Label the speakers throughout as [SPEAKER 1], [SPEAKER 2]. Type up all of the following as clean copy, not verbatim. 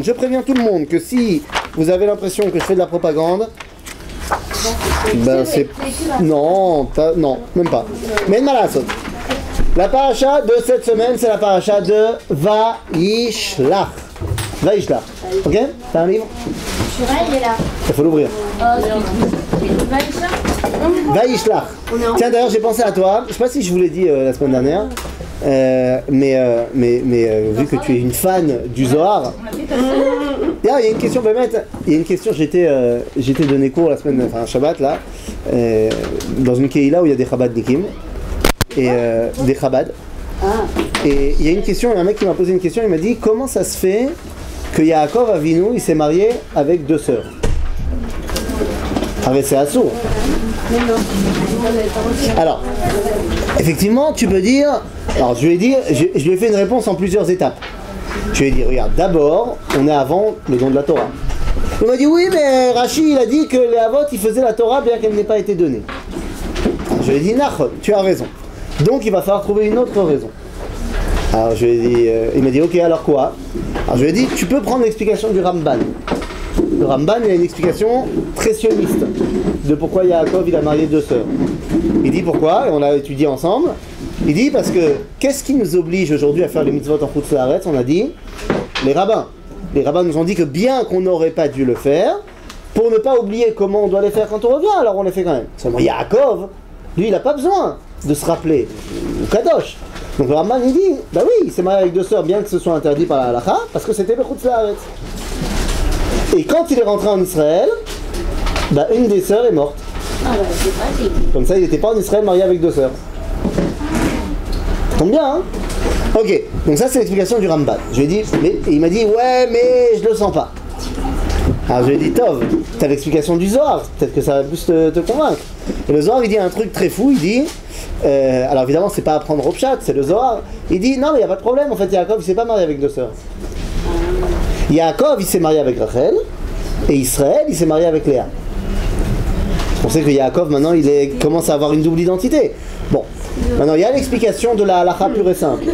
[SPEAKER 1] je préviens tout le monde que si vous avez l'impression que je fais de la propagande, ben c'est... Non, non, même pas. Mais Malasot. La paracha de cette semaine, c'est la paracha de Vaishlach. Vaishlach. Ok? T'as un livre?
[SPEAKER 2] Il est là.
[SPEAKER 1] Il faut l'ouvrir. Vaishlach. Tiens, d'ailleurs, j'ai pensé à toi. Je sais pas si je vous l'ai dit la semaine dernière. Mais vu que tu es une fan du Zohar, il y a une question, il y a une question, j'étais donné cours la semaine, enfin Shabbat là, dans une Keïla où il y a des Chabadnikim, et des Chabad, et il y a une question, il y a un mec qui m'a posé une question, il m'a dit comment ça se fait que Yaakov Avinu, il s'est marié avec 2 sœurs? Ah mais c'est assourd. Alors, effectivement, tu peux dire... Alors, je lui ai fait une réponse en plusieurs étapes. Je lui ai dit, regarde, d'abord, on est avant le don de la Torah. Il m'a dit, oui, mais Rashi, il a dit que les Avot, ils faisaient la Torah bien qu'elle n'ait pas été donnée. Alors, je lui ai dit, Nachon, tu as raison. Donc, il va falloir trouver une autre raison. Alors, je lui ai dit, il m'a dit, ok, alors quoi? Alors, je lui ai dit, tu peux prendre l'explication du Ramban. Le Ramban, il a une explication très sioniste de pourquoi Yaakov il a marié 2 sœurs. Il dit pourquoi, et on l'a étudié ensemble. Il dit parce que qu'est-ce qui nous oblige aujourd'hui à faire les mitzvot en Chutz La'aretz? On a dit les rabbins. Les rabbins nous ont dit que bien qu'on n'aurait pas dû le faire, pour ne pas oublier comment on doit les faire quand on revient, alors on les fait quand même. Seulement Yaakov, lui, il n'a pas besoin de se rappeler au Kadosh. Donc le Ramban il dit, bah oui, il s'est marié avec 2 sœurs bien que ce soit interdit par la halakha, parce que c'était le Chutz La'aretz. Et quand il est rentré en Israël, bah une des sœurs est morte.
[SPEAKER 2] Ah bah c'est pratique.
[SPEAKER 1] Comme ça, il n'était pas en Israël marié avec 2 sœurs. Ça tombe bien, hein? Ok, donc ça c'est l'explication du Ramban. Je lui ai dit, mais il m'a dit, ouais, mais je le sens pas. Alors je lui ai dit, Tov, t'as l'explication du Zohar, peut-être que ça va plus te convaincre. Et le Zohar, il dit un truc très fou, il dit, alors évidemment, c'est pas à prendre au pshat, c'est le Zohar. Il dit, non, mais il n'y a pas de problème, en fait, Yaakov, il s'est pas marié avec 2 sœurs. Yaakov, il s'est marié avec Rachel, et Israël, il s'est marié avec Léa. On sait que Yaakov, maintenant, commence à avoir une double identité. Bon, maintenant, il y a l'explication de la halakha pure et simple.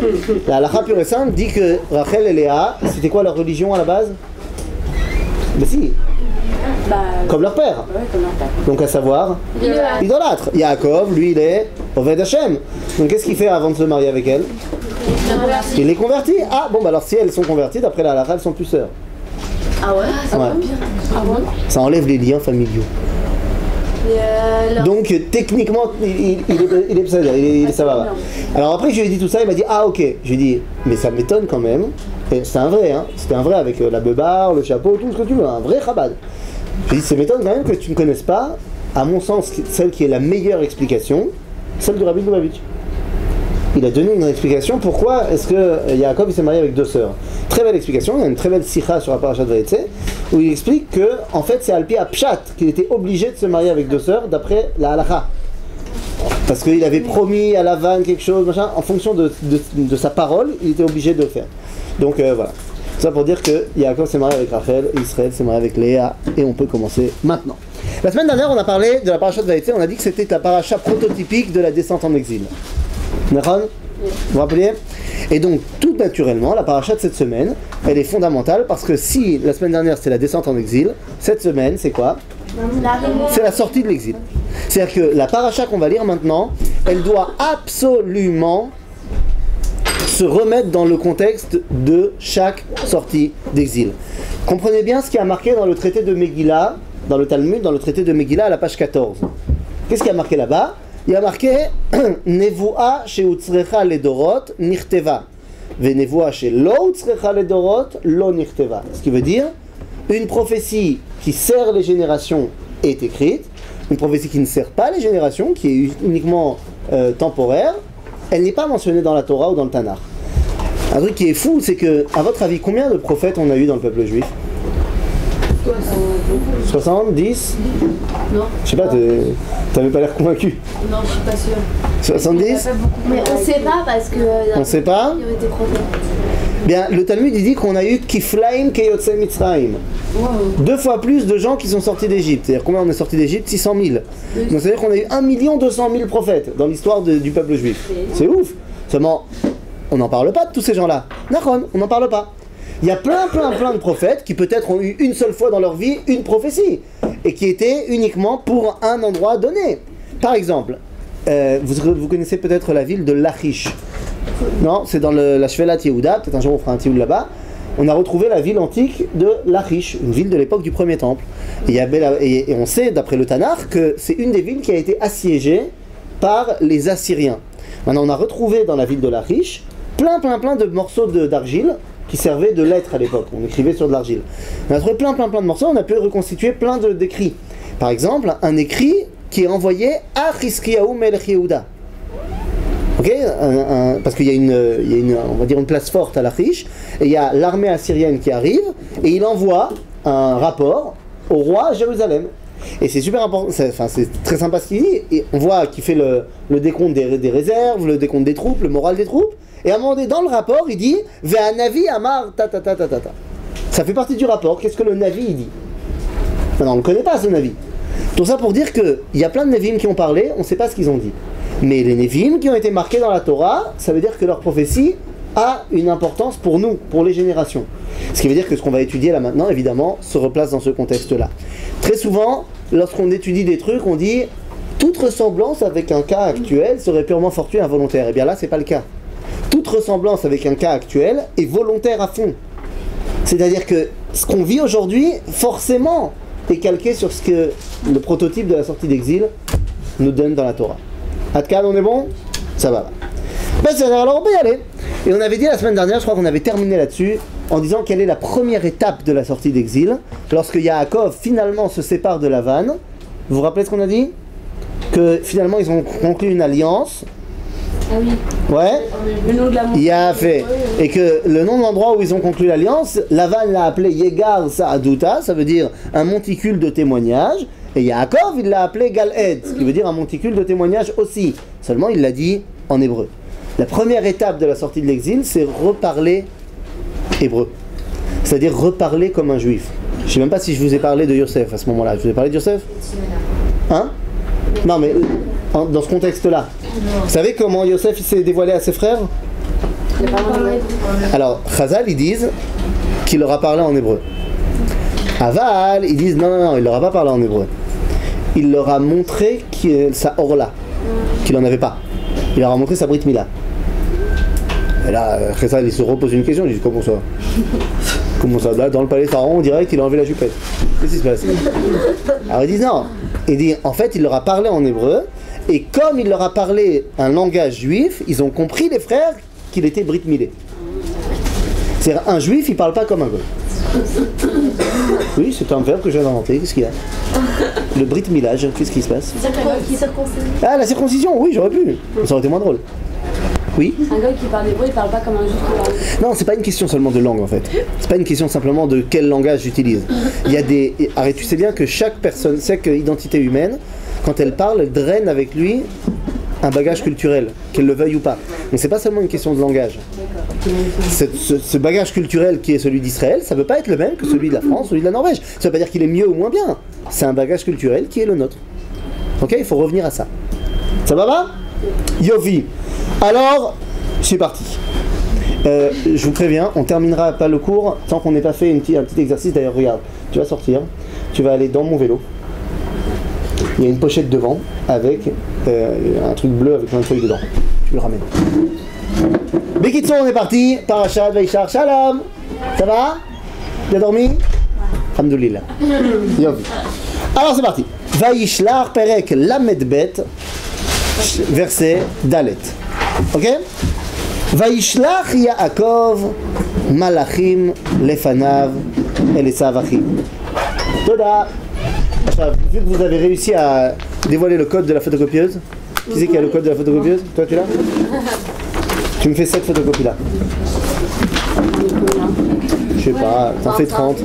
[SPEAKER 1] La halakha pure et simple dit que Rachel et Léa, c'était quoi leur religion à la base? Mais si, comme leur père.
[SPEAKER 2] Ouais, comme leur père.
[SPEAKER 1] Donc à savoir, idolâtre. Yaakov, lui, il est Oved Hashem. Donc qu'est-ce qu'il fait avant de se marier avec elle? Il les convertit. Ah bon, bah alors si elles sont converties, d'après la halakha, elles sont plus sœurs.
[SPEAKER 2] Ah ouais, ça va bien. Ah bon?
[SPEAKER 1] Ça enlève les liens familiaux. Donc techniquement, il est psalder, ça va. Alors après, je lui ai dit tout ça, il m'a dit ah ok. Je lui ai dit mais ça m'étonne quand même. Et c'était un vrai, hein. C'était un vrai avec la beubare, le chapeau, tout ce que tu veux, un vrai Chabad. Je lui ai dit ça m'étonne quand même que tu ne connaisses pas, à mon sens, celle qui est la meilleure explication, celle de Rabbi Lubavitch. Il a donné une explication pourquoi est-ce que Yaakov s'est marié avec 2 sœurs. Très belle explication, il y a une très belle sikha sur la parashat Vayetze, où il explique que en fait c'est Alpi Apshat qu'il était obligé de se marier avec 2 sœurs d'après la halakha. Parce qu'il avait promis à Lavan quelque chose, machin, en fonction de sa parole, il était obligé de le faire. Donc voilà. Tout ça pour dire que Yaakov s'est marié avec Rachel, et Israël s'est marié avec Léa, et on peut commencer maintenant. La semaine dernière, on a parlé de la parashat Vayetze, on a dit que c'était la paracha prototypique de la descente en exil. D'accord ? Vous vous rappelez ? Et donc, tout naturellement, la paracha de cette semaine, elle est fondamentale parce que si la semaine dernière c'était la descente en exil, cette semaine c'est quoi ? C'est la sortie de l'exil. C'est-à-dire que la paracha qu'on va lire maintenant, elle doit absolument se remettre dans le contexte de chaque sortie d'exil. Comprenez bien ce qui a marqué dans le traité de Megillah, dans le Talmud, dans le traité de Megillah à la page 14. Qu'est-ce qui a marqué là-bas ? Il y a marqué Nevoa sheutzrecha ledorot nirteva ve nevoa shelo utzrecha ledorot lo nirteva. Ce qui veut dire une prophétie qui sert les générations est écrite, une prophétie qui ne sert pas les générations, qui est uniquement temporaire, elle n'est pas mentionnée dans la Torah ou dans le Tanakh. Un truc qui est fou, c'est que, à votre avis, combien de prophètes on a eu dans le peuple juif ? 60, 10 ?
[SPEAKER 2] Non.
[SPEAKER 1] Je sais pas, t'avais pas l'air convaincu.
[SPEAKER 2] Non, je suis pas sûre.
[SPEAKER 1] 70 ?
[SPEAKER 2] Mais on sait pas parce que.
[SPEAKER 1] On sait pas ?
[SPEAKER 2] Il y avait des prophètes.
[SPEAKER 1] Bien, le Talmud il dit qu'on a eu Kiflaim Keyotse Mitzrayim.
[SPEAKER 2] Wow.
[SPEAKER 1] 2 fois plus de gens qui sont sortis d'Égypte. C'est-à-dire combien on est sortis d'Égypte ? 600 000. Donc ça veut dire qu'on a eu 1 200 000 prophètes dans l'histoire du peuple juif. C'est ouf. Seulement, on n'en parle pas de tous ces gens-là. Nachon, on n'en parle pas. Il y a plein de prophètes qui peut-être ont eu une seule fois dans leur vie une prophétie et qui étaient uniquement pour un endroit donné. Par exemple, vous connaissez peut-être la ville de Lachish. Non, c'est dans la Shvelat Yehuda, peut-être un jour on fera un tioul là-bas. On a retrouvé la ville antique de Lachish, une ville de l'époque du premier temple. Et on sait, d'après le Tanakh, que c'est une des villes qui a été assiégée par les Assyriens. Maintenant, on a retrouvé dans la ville de Lachish plein de morceaux d'argile qui servaient de lettres à l'époque. On écrivait sur de l'argile. On a trouvé plein de morceaux, on a pu reconstituer plein d'écrits. Par exemple, un écrit qui est envoyé à Chizkiyahu Melech Yehuda. Ok, parce qu'il y a on va dire une place forte à Lachish, et il y a l'armée assyrienne qui arrive, et il envoie un rapport au roi à Jérusalem. Et c'est super important, c'est très sympa ce qu'il dit, et on voit qu'il fait le décompte des réserves, le décompte des troupes, le moral des troupes, et à un moment donné, dans le rapport, il dit « Ve'anavi amar ta ta ta ta ta ta ». Ça fait partie du rapport, qu'est-ce que le Navi il dit? Maintenant, on ne connaît pas ce Navi. Tout ça pour dire qu'il y a plein de Nevi'im qui ont parlé, on ne sait pas ce qu'ils ont dit. Mais les Nevi'im qui ont été marqués dans la Torah, ça veut dire que leur prophétie a une importance pour nous, pour les générations. Ce qui veut dire que ce qu'on va étudier là maintenant, évidemment, se replace dans ce contexte-là. Très souvent, lorsqu'on étudie des trucs, on dit toute ressemblance avec un cas actuel serait purement fortuite et involontaire. Eh bien là, c'est pas le cas. Toute ressemblance avec un cas actuel est volontaire à fond. C'est-à-dire que ce qu'on vit aujourd'hui, forcément, est calqué sur ce que le prototype de la sortie d'exil nous donne dans la Torah. Adkan, on est bon? Ça va. Alors on peut y aller. Et on avait dit la semaine dernière, je crois qu'on avait terminé là-dessus, en disant quelle est la première étape de la sortie d'exil, lorsque Yaakov finalement se sépare de Lavan. Vous vous rappelez ce qu'on a dit? Que finalement ils ont conclu une alliance.
[SPEAKER 2] Ah oui.
[SPEAKER 1] Ouais.
[SPEAKER 2] Le nom de la montagne.
[SPEAKER 1] Il a fait. Et que le nom de l'endroit où ils ont conclu l'alliance, Lavan l'a appelé Yegar Sa'aduta, ça veut dire un monticule de témoignage. Et Yaakov, il l'a appelé Gal-Ed, ce qui veut dire un monticule de témoignage aussi. Seulement, il l'a dit en hébreu. La première étape de la sortie de l'exil, c'est reparler hébreu. C'est-à-dire reparler comme un juif. Je ne sais même pas si je vous ai parlé de Yosef à ce moment-là. Je vous ai parlé de Yosef? Hein? Non, mais dans ce contexte-là. Vous savez comment Yosef s'est dévoilé à ses frères? Alors, Chazal, ils disent qu'il leur a parlé en hébreu. Aval, ils disent non, il leur a pas parlé en hébreu. Il leur a montré sa orla, qu'il n'en avait pas. Il leur a montré sa brit mila. Et là, Chazal, il se repose une question, il dit comment ça? Comment ça? Là, dans le palais pharaon, on dirait qu'il a enlevé la jupette. Qu'est-ce qui se passe? Alors ils disent non. Il dit en fait, il leur a parlé en hébreu, et comme il leur a parlé un langage juif, ils ont compris, les frères, qu'il était brit milé. C'est-à-dire, un juif, il parle pas comme un goy. Oui, c'est un verbe que je viens d'inventer. Qu'est-ce qu'il y a? Le brit milage, qu'est-ce qui se passe? Ah, la circoncision, oui, j'aurais pu. Ça aurait été moins drôle. Oui.
[SPEAKER 2] Un gars qui parle hébreu, il parle pas comme un juif qui parle.
[SPEAKER 1] Non, c'est pas une question seulement de langue en fait. C'est pas une question simplement de quel langage j'utilise. Il y a des. Arrête, tu sais bien que chaque personne, chaque identité humaine, quand elle parle, elle draine avec lui un bagage culturel, qu'elle le veuille ou pas. Donc c'est pas seulement une question de langage. Ce bagage culturel qui est celui d'Israël, ça ne veut pas être le même que celui de la France, celui de la Norvège. Ça ne veut pas dire qu'il est mieux ou moins bien. C'est un bagage culturel qui est le nôtre. Ok, il faut revenir à ça. Ça va là? Yovi. Alors, c'est parti. Je vous préviens, on terminera pas le cours tant qu'on n'ait pas fait un petit exercice. D'ailleurs, regarde, tu vas sortir, tu vas aller dans mon vélo. Il y a une pochette devant avec un truc bleu avec plein de feuilles dedans. Tu le ramènes. Bekitson, on est parti. Parashat Vaishar Shalom. Ça va? Bien dormi? Alhamdoulilah. Alors c'est parti. Vaishlar Perek Lamedbet, verset Dalet. Ok? Vaishlach Yaakov Malachim Lefanav Elesav Achim. Toda. Vu que vous avez réussi à dévoiler le code de la photocopieuse, qui c'est qui a le code de la photocopieuse? Toi tu l'as? Tu me fais cette photocopie là. Je sais pas, t'en fais 30.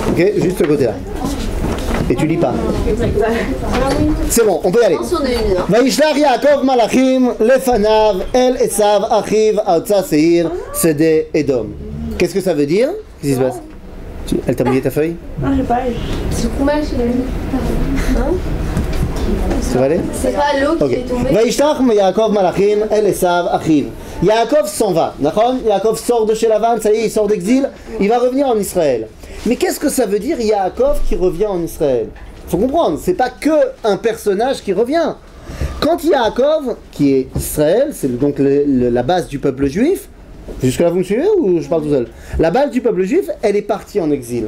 [SPEAKER 1] Ok, juste le côté là. Et tu lis pas. C'est bon, on peut y aller. Vaishlach Yaakov Malachim Lefanav El Esav Achiv Aotza Seir Sede Edom. Qu'est-ce que ça veut dire? Qu'est-ce qui se passe? Elle t'a mouillé ta feuille?
[SPEAKER 2] Non, j'ai pas. C'est fromage, il a mis. Hein?
[SPEAKER 1] Ça va aller?
[SPEAKER 2] C'est pas l'eau qui est tombée.
[SPEAKER 1] Vaishlach Yaakov Malachim El Esav Achiv. Yaakov s'en va, d'accord? Yaakov sort de chez Lavan, ça y est, il sort d'exil, il va revenir en Israël. Mais qu'est-ce que ça veut dire Yaakov qui revient en Israël? Il faut comprendre, c'est pas que un personnage qui revient. Quand Yaakov, qui est Israël, c'est donc la base du peuple juif, jusque-là vous me suivez ou je parle tout seul? La base du peuple juif, elle est partie en exil.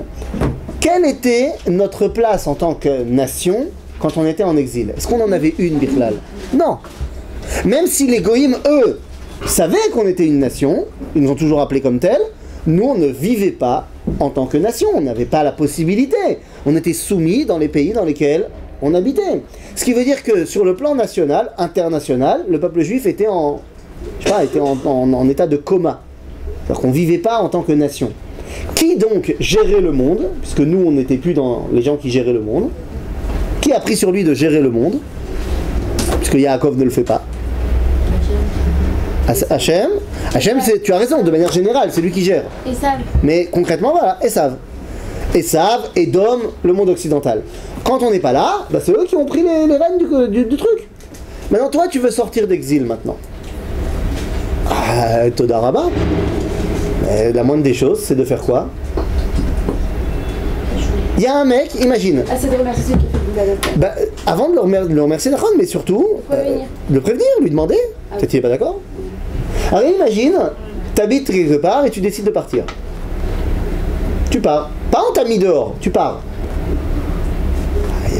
[SPEAKER 1] Quelle était notre place en tant que nation quand on était en exil? Est-ce qu'on en avait une, Bichlal? Non. Même si les Goïm, eux, savaient qu'on était une nation, ils nous ont toujours appelés comme tels, nous on ne vivait pas en tant que nation, on n'avait pas la possibilité. On était soumis dans les pays dans lesquels on habitait. Ce qui veut dire que sur le plan national, international, le peuple juif était en état de coma. C'est-à-dire qu'on ne vivait pas en tant que nation. Qui donc gérait le monde? Puisque nous on n'était plus dans les gens qui géraient le monde. Qui a pris sur lui de gérer le monde? Puisque Yaakov ne le fait pas. Hachem, tu as raison, de manière générale, c'est lui qui gère.
[SPEAKER 2] Esav.
[SPEAKER 1] Mais concrètement, voilà, Esav, Édom, le monde occidental. Quand on n'est pas là, bah c'est eux qui ont pris les rênes du truc. Maintenant, toi, tu veux sortir d'exil maintenant. Ah, Toda Rabba. Mais la moindre des choses, c'est de faire quoi? Il y a un mec, imagine.
[SPEAKER 2] Ah, c'est de remercier ceux qui ont fait du mal.
[SPEAKER 1] Avant de le remercier, mais surtout, le prévenir, lui demander.
[SPEAKER 2] Ah oui.
[SPEAKER 1] Peut-être qu'il n'est pas d'accord. Alors imagine, tu habites quelque part et tu décides de partir. Tu pars. Pas on t'a mis dehors, tu pars.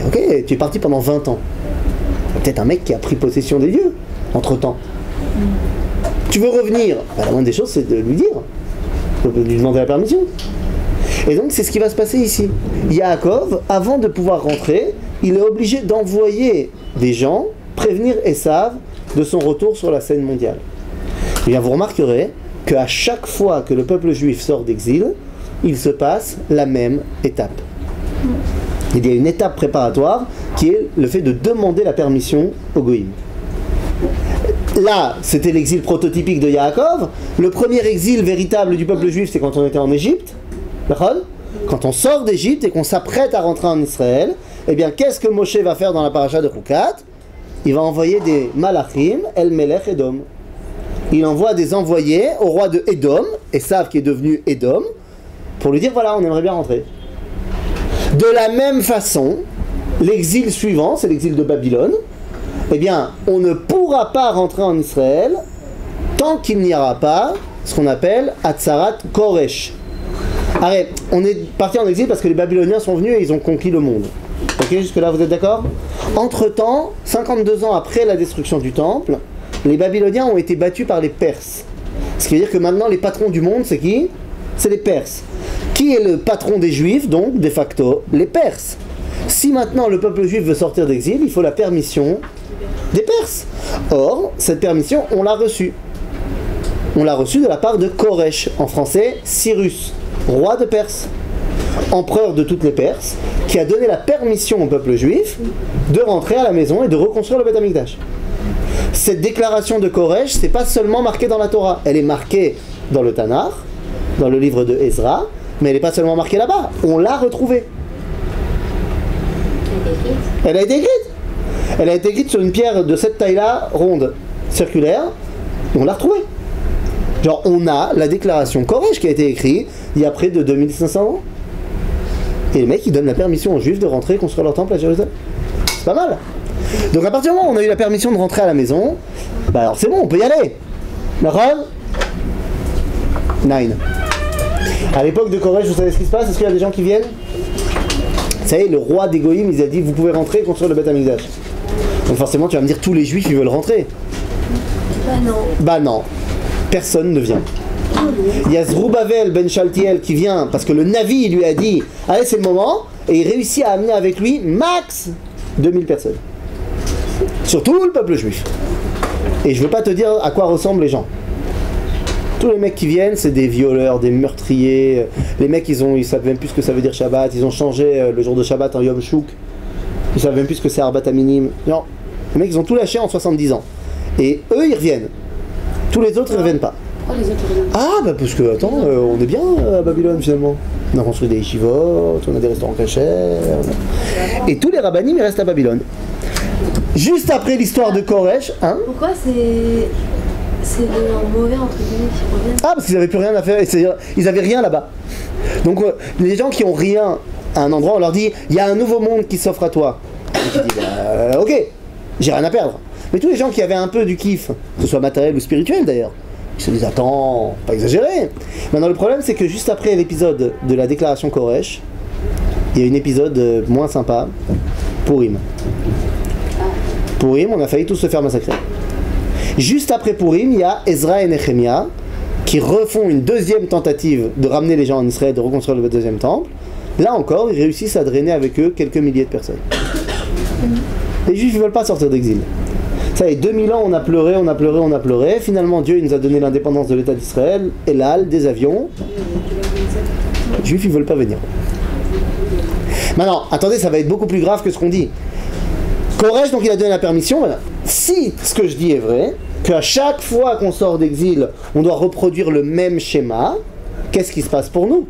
[SPEAKER 1] Ok, tu es parti pendant 20 ans. Peut-être un mec qui a pris possession des lieux, entre-temps. Tu veux revenir, la moindre des choses, c'est de lui dire. De lui demander la permission. Et donc c'est ce qui va se passer ici. Yaakov, avant de pouvoir rentrer, il est obligé d'envoyer des gens prévenir Esav de son retour sur la scène mondiale. Et bien vous remarquerez qu'à chaque fois que le peuple juif sort d'exil, il se passe la même étape. Il y a une étape préparatoire qui est le fait de demander la permission au Goïm. Là, c'était l'exil prototypique de Yaakov. Le premier exil véritable du peuple juif, c'est quand on était en Égypte. Quand on sort d'Égypte et qu'on s'apprête à rentrer en Israël, eh bien, qu'est-ce que Moshe va faire dans la paracha de Chukat? Il va envoyer des malachim, El Melech Edom. Il envoie des envoyés au roi de Édom, Esav qui est devenu Édom, pour lui dire voilà, on aimerait bien rentrer. De la même façon, l'exil suivant, c'est l'exil de Babylone, eh bien, on ne pourra pas rentrer en Israël tant qu'il n'y aura pas ce qu'on appelle Hatzarat Koresh. Arrête, on est parti en exil parce que les Babyloniens sont venus et ils ont conquis le monde. Ok, jusque-là, vous êtes d'accord? Entre-temps, 52 ans après la destruction du temple, les Babyloniens ont été battus par les Perses. Ce qui veut dire que maintenant, les patrons du monde, c'est qui? C'est les Perses. Qui est le patron des Juifs, donc, de facto? Les Perses. Si maintenant le peuple juif veut sortir d'exil, il faut la permission des Perses. Or, cette permission, on l'a reçue. On l'a reçue de la part de Koresh, en français, Cyrus, roi de Perse, empereur de toutes les Perses, qui a donné la permission au peuple juif de rentrer à la maison et de reconstruire le Beth Amikdash. Cette déclaration de Koresh, c'est pas seulement marqué dans la Torah, elle est marquée dans le Tanakh, dans le livre de Ezra, mais elle n'est pas seulement marquée là-bas, on l'a retrouvée. Elle a été écrite. Elle a été écrite sur une pierre de cette taille-là, ronde, circulaire, et on l'a retrouvée. Genre, on a la déclaration Koresh qui a été écrite il y a près de 2500 ans. Et les mecs, ils donnent la permission aux Juifs de rentrer et construire leur temple à Jérusalem. C'est pas mal. Donc à partir du moment où on a eu la permission de rentrer à la maison, bah alors c'est bon, on peut y aller. D'accord? 9. À l'époque de Koresh, vous savez ce qui se passe? Est-ce qu'il y a des gens qui viennent? Vous savez, le roi des Goïm, il a dit, vous pouvez rentrer et construire le Beth Amikdash. Donc forcément, tu vas me dire, tous les Juifs, ils veulent rentrer.
[SPEAKER 2] Bah non.
[SPEAKER 1] Bah non. Personne ne vient. Il y a Zerubbabel ben Shaltiel qui vient parce que le Navi lui a dit allez c'est le moment et il réussit à amener avec lui max 2000 personnes sur tout le peuple juif. Et je veux pas te dire à quoi ressemblent les gens. Tous les mecs qui viennent c'est des violeurs, des meurtriers. Les mecs ils savent même plus ce que ça veut dire Shabbat. Ils ont changé le jour de Shabbat en Yom Shuk. Ils savent même plus ce que c'est Arbat Aminim. Non, les mecs ils ont tout lâché en 70 ans. Et eux ils reviennent. Tous les autres ils reviennent pas. Ah bah parce que attends, on est bien à Babylone finalement. On a construit des yeshivot, on a des restaurants cachers. Et tous les rabbanim ils restent à Babylone. Juste après l'histoire de Koresh, hein?
[SPEAKER 2] Pourquoi c'est des mauvais entre guillemets qui reviennent.
[SPEAKER 1] Ah, parce qu'ils n'avaient plus rien à faire, c'est-à-dire, ils n'avaient rien là-bas. Donc les gens qui ont rien à un endroit, on leur dit, il y a un nouveau monde qui s'offre à toi. Et tu dis, bah, ok, j'ai rien à perdre. Mais tous les gens qui avaient un peu du kiff, que ce soit matériel ou spirituel d'ailleurs, ils se disent, attends, pas exagérer. Maintenant le problème c'est que juste après l'épisode de la déclaration Koresh, il y a un épisode moins sympa, Purim. Purim, on a failli tous se faire massacrer. Juste après Purim, il y a Ezra et Nehemia qui refont une deuxième tentative de ramener les gens en Israël, de reconstruire le deuxième temple. Là encore, ils réussissent à drainer avec eux quelques milliers de personnes. Les Juifs ne veulent pas sortir d'exil. Ça y est, 2000 ans, on a pleuré, on a pleuré, on a pleuré. Finalement, Dieu il nous a donné l'indépendance de l'État d'Israël, Elal, des avions. Les Juifs, ils ne veulent pas venir. Maintenant, attendez, ça va être beaucoup plus grave que ce qu'on dit. Koresh, donc il a donné la permission. Voilà. Si ce que je dis est vrai, qu'à chaque fois qu'on sort d'exil, on doit reproduire le même schéma, qu'est-ce qui se passe pour nous?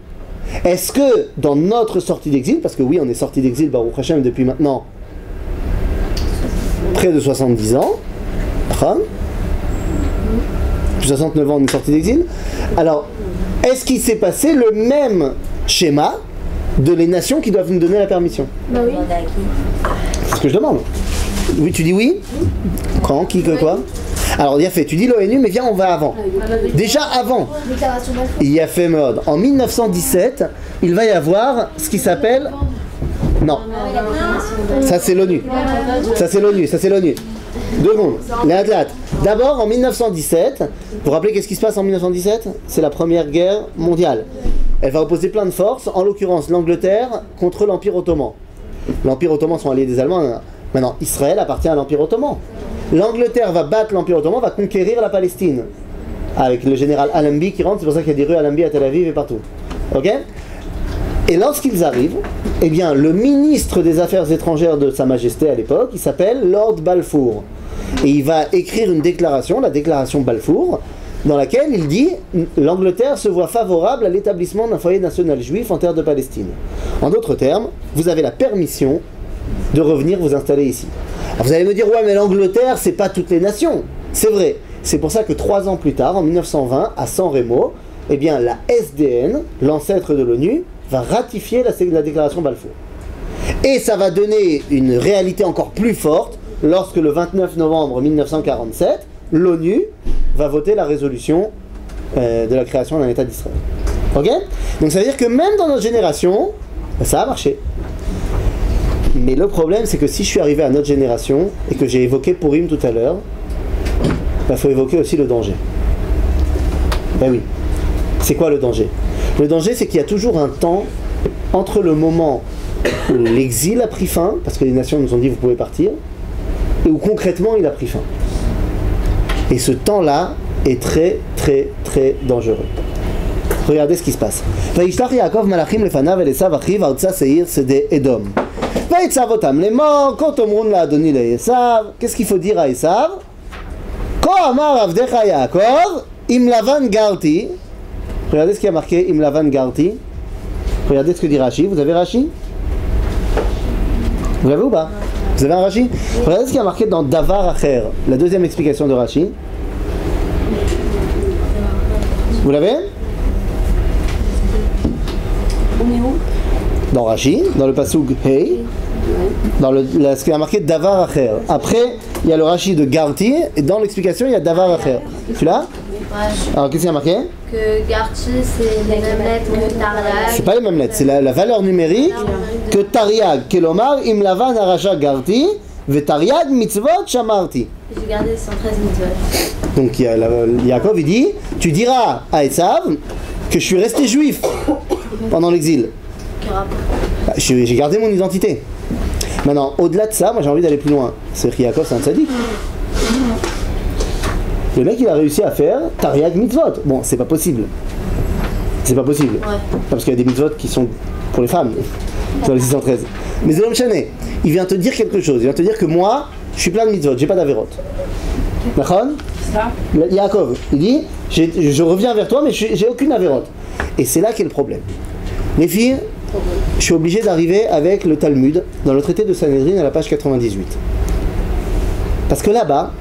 [SPEAKER 1] Est-ce que dans notre sortie d'exil, parce que oui, on est sorti d'exil, Baruch Hashem, depuis maintenant près de 70 ans, depuis 69 ans, on est sorti d'exil. Alors, est-ce qu'il s'est passé le même schéma de les nations qui doivent nous donner la permission?
[SPEAKER 2] Bah oui.
[SPEAKER 1] C'est ce que je demande. Oui, tu dis oui? Quand? Qui? Que quoi? Alors, il a fait, tu dis l'ONU, mais viens, on va avant. Déjà avant, il y a fait mode. En 1917, il va y avoir ce qui s'appelle... Non. Ça, c'est l'ONU. Ça, c'est l'ONU. Ça, c'est l'ONU. Deux secondes. Les athlètes. D'abord, en 1917, vous vous rappelez qu'est-ce qui se passe en 1917? C'est la première guerre mondiale. Elle va opposer plein de forces, en l'occurrence l'Angleterre contre l'Empire ottoman. L'Empire ottoman sont alliés des Allemands. Maintenant, Israël appartient à l'Empire ottoman. L'Angleterre va battre l'Empire ottoman, va conquérir la Palestine. Avec le général Allenby qui rentre, c'est pour ça qu'il y a des rues Allenby à Tel Aviv et partout. Ok? Et lorsqu'ils arrivent, eh bien, le ministre des Affaires étrangères de Sa Majesté à l'époque, il s'appelle Lord Balfour. Et il va écrire une déclaration, la déclaration Balfour, dans laquelle il dit « L'Angleterre se voit favorable à l'établissement d'un foyer national juif en terre de Palestine. En d'autres termes, vous avez la permission de revenir vous installer ici. » Alors vous allez me dire « Ouais, mais l'Angleterre, c'est pas toutes les nations. » C'est vrai. C'est pour ça que 3 ans plus tard, en 1920, à San Remo, eh bien, la SDN, l'ancêtre de l'ONU, va ratifier la déclaration Balfour. Et ça va donner une réalité encore plus forte lorsque le 29 novembre 1947, l'ONU va voter la résolution de la création d'un État d'Israël. Ok? Donc ça veut dire que même dans notre génération, ça a marché. Mais le problème, c'est que si je suis arrivé à notre génération, et que j'ai évoqué Purim tout à l'heure, il faut évoquer aussi le danger. Ben oui. C'est quoi le danger? Le danger, c'est qu'il y a toujours un temps entre le moment où l'exil a pris fin, parce que les nations nous ont dit vous pouvez partir, et où concrètement il a pris fin. Et ce temps-là est très très très dangereux. Regardez ce qui se passe. Vayishlach Yaakov malachim lefanav el Esav achiv artsa seir sede Edom. Vayitzav otam lemor ko tomrun laadoni leEsav. Qu'est-ce qu'il faut dire à Esav? Ko amar avdecha Yaakov im Lavan garti. Regardez ce qui a marqué im Lavan garti. Regardez ce que dit Rashi. Vous avez Rashi? Vous l'avez ou pas? Vous avez un Rashi? Regardez ce qui a marqué dans Davar Acher, la deuxième explication de Rashi. Vous l'avez?
[SPEAKER 2] On est où?
[SPEAKER 1] Dans Rashi, dans le pasuk Hey, dans ce qui a marqué Davar Acher. Après, il y a le Rashi de Garti, et dans l'explication, il y a Davar Acher. Tu l'as? Alors, qu'est-ce qu'il y a marqué?
[SPEAKER 2] Que Garti, c'est les mêmes lettres que Tariag.
[SPEAKER 1] C'est pas les mêmes lettres, c'est la valeur numérique que Tariag. Kelomar, im lavan arasha Garti, ve Tariag mitzvot shamarti.
[SPEAKER 2] J'ai gardé 113 mitzvot.
[SPEAKER 1] Donc, Yaakov, il dit, tu diras à Esav que je suis resté juif pendant l'exil. Bah, j'ai gardé mon identité. Maintenant, au-delà de ça, moi j'ai envie d'aller plus loin. C'est que Yaakov, c'est un tzaddik. Le mec, il a réussi à faire Tariag mitzvot. Bon, c'est pas possible. C'est pas possible.
[SPEAKER 2] Ouais.
[SPEAKER 1] Parce qu'il y a des mitzvot qui sont pour les femmes, dans les 613. Mais Zélom Chané, il vient te dire quelque chose. Il vient te dire que moi, je suis plein de mitzvot, j'ai pas d'avérote. D'accord? Yaakov, il dit, je reviens vers toi, mais j'ai aucune avérote. Et c'est là qu'est le problème. Les filles, je suis obligé d'arriver avec le Talmud, dans le traité de Sanhedrin à la page 98. Parce que là-bas,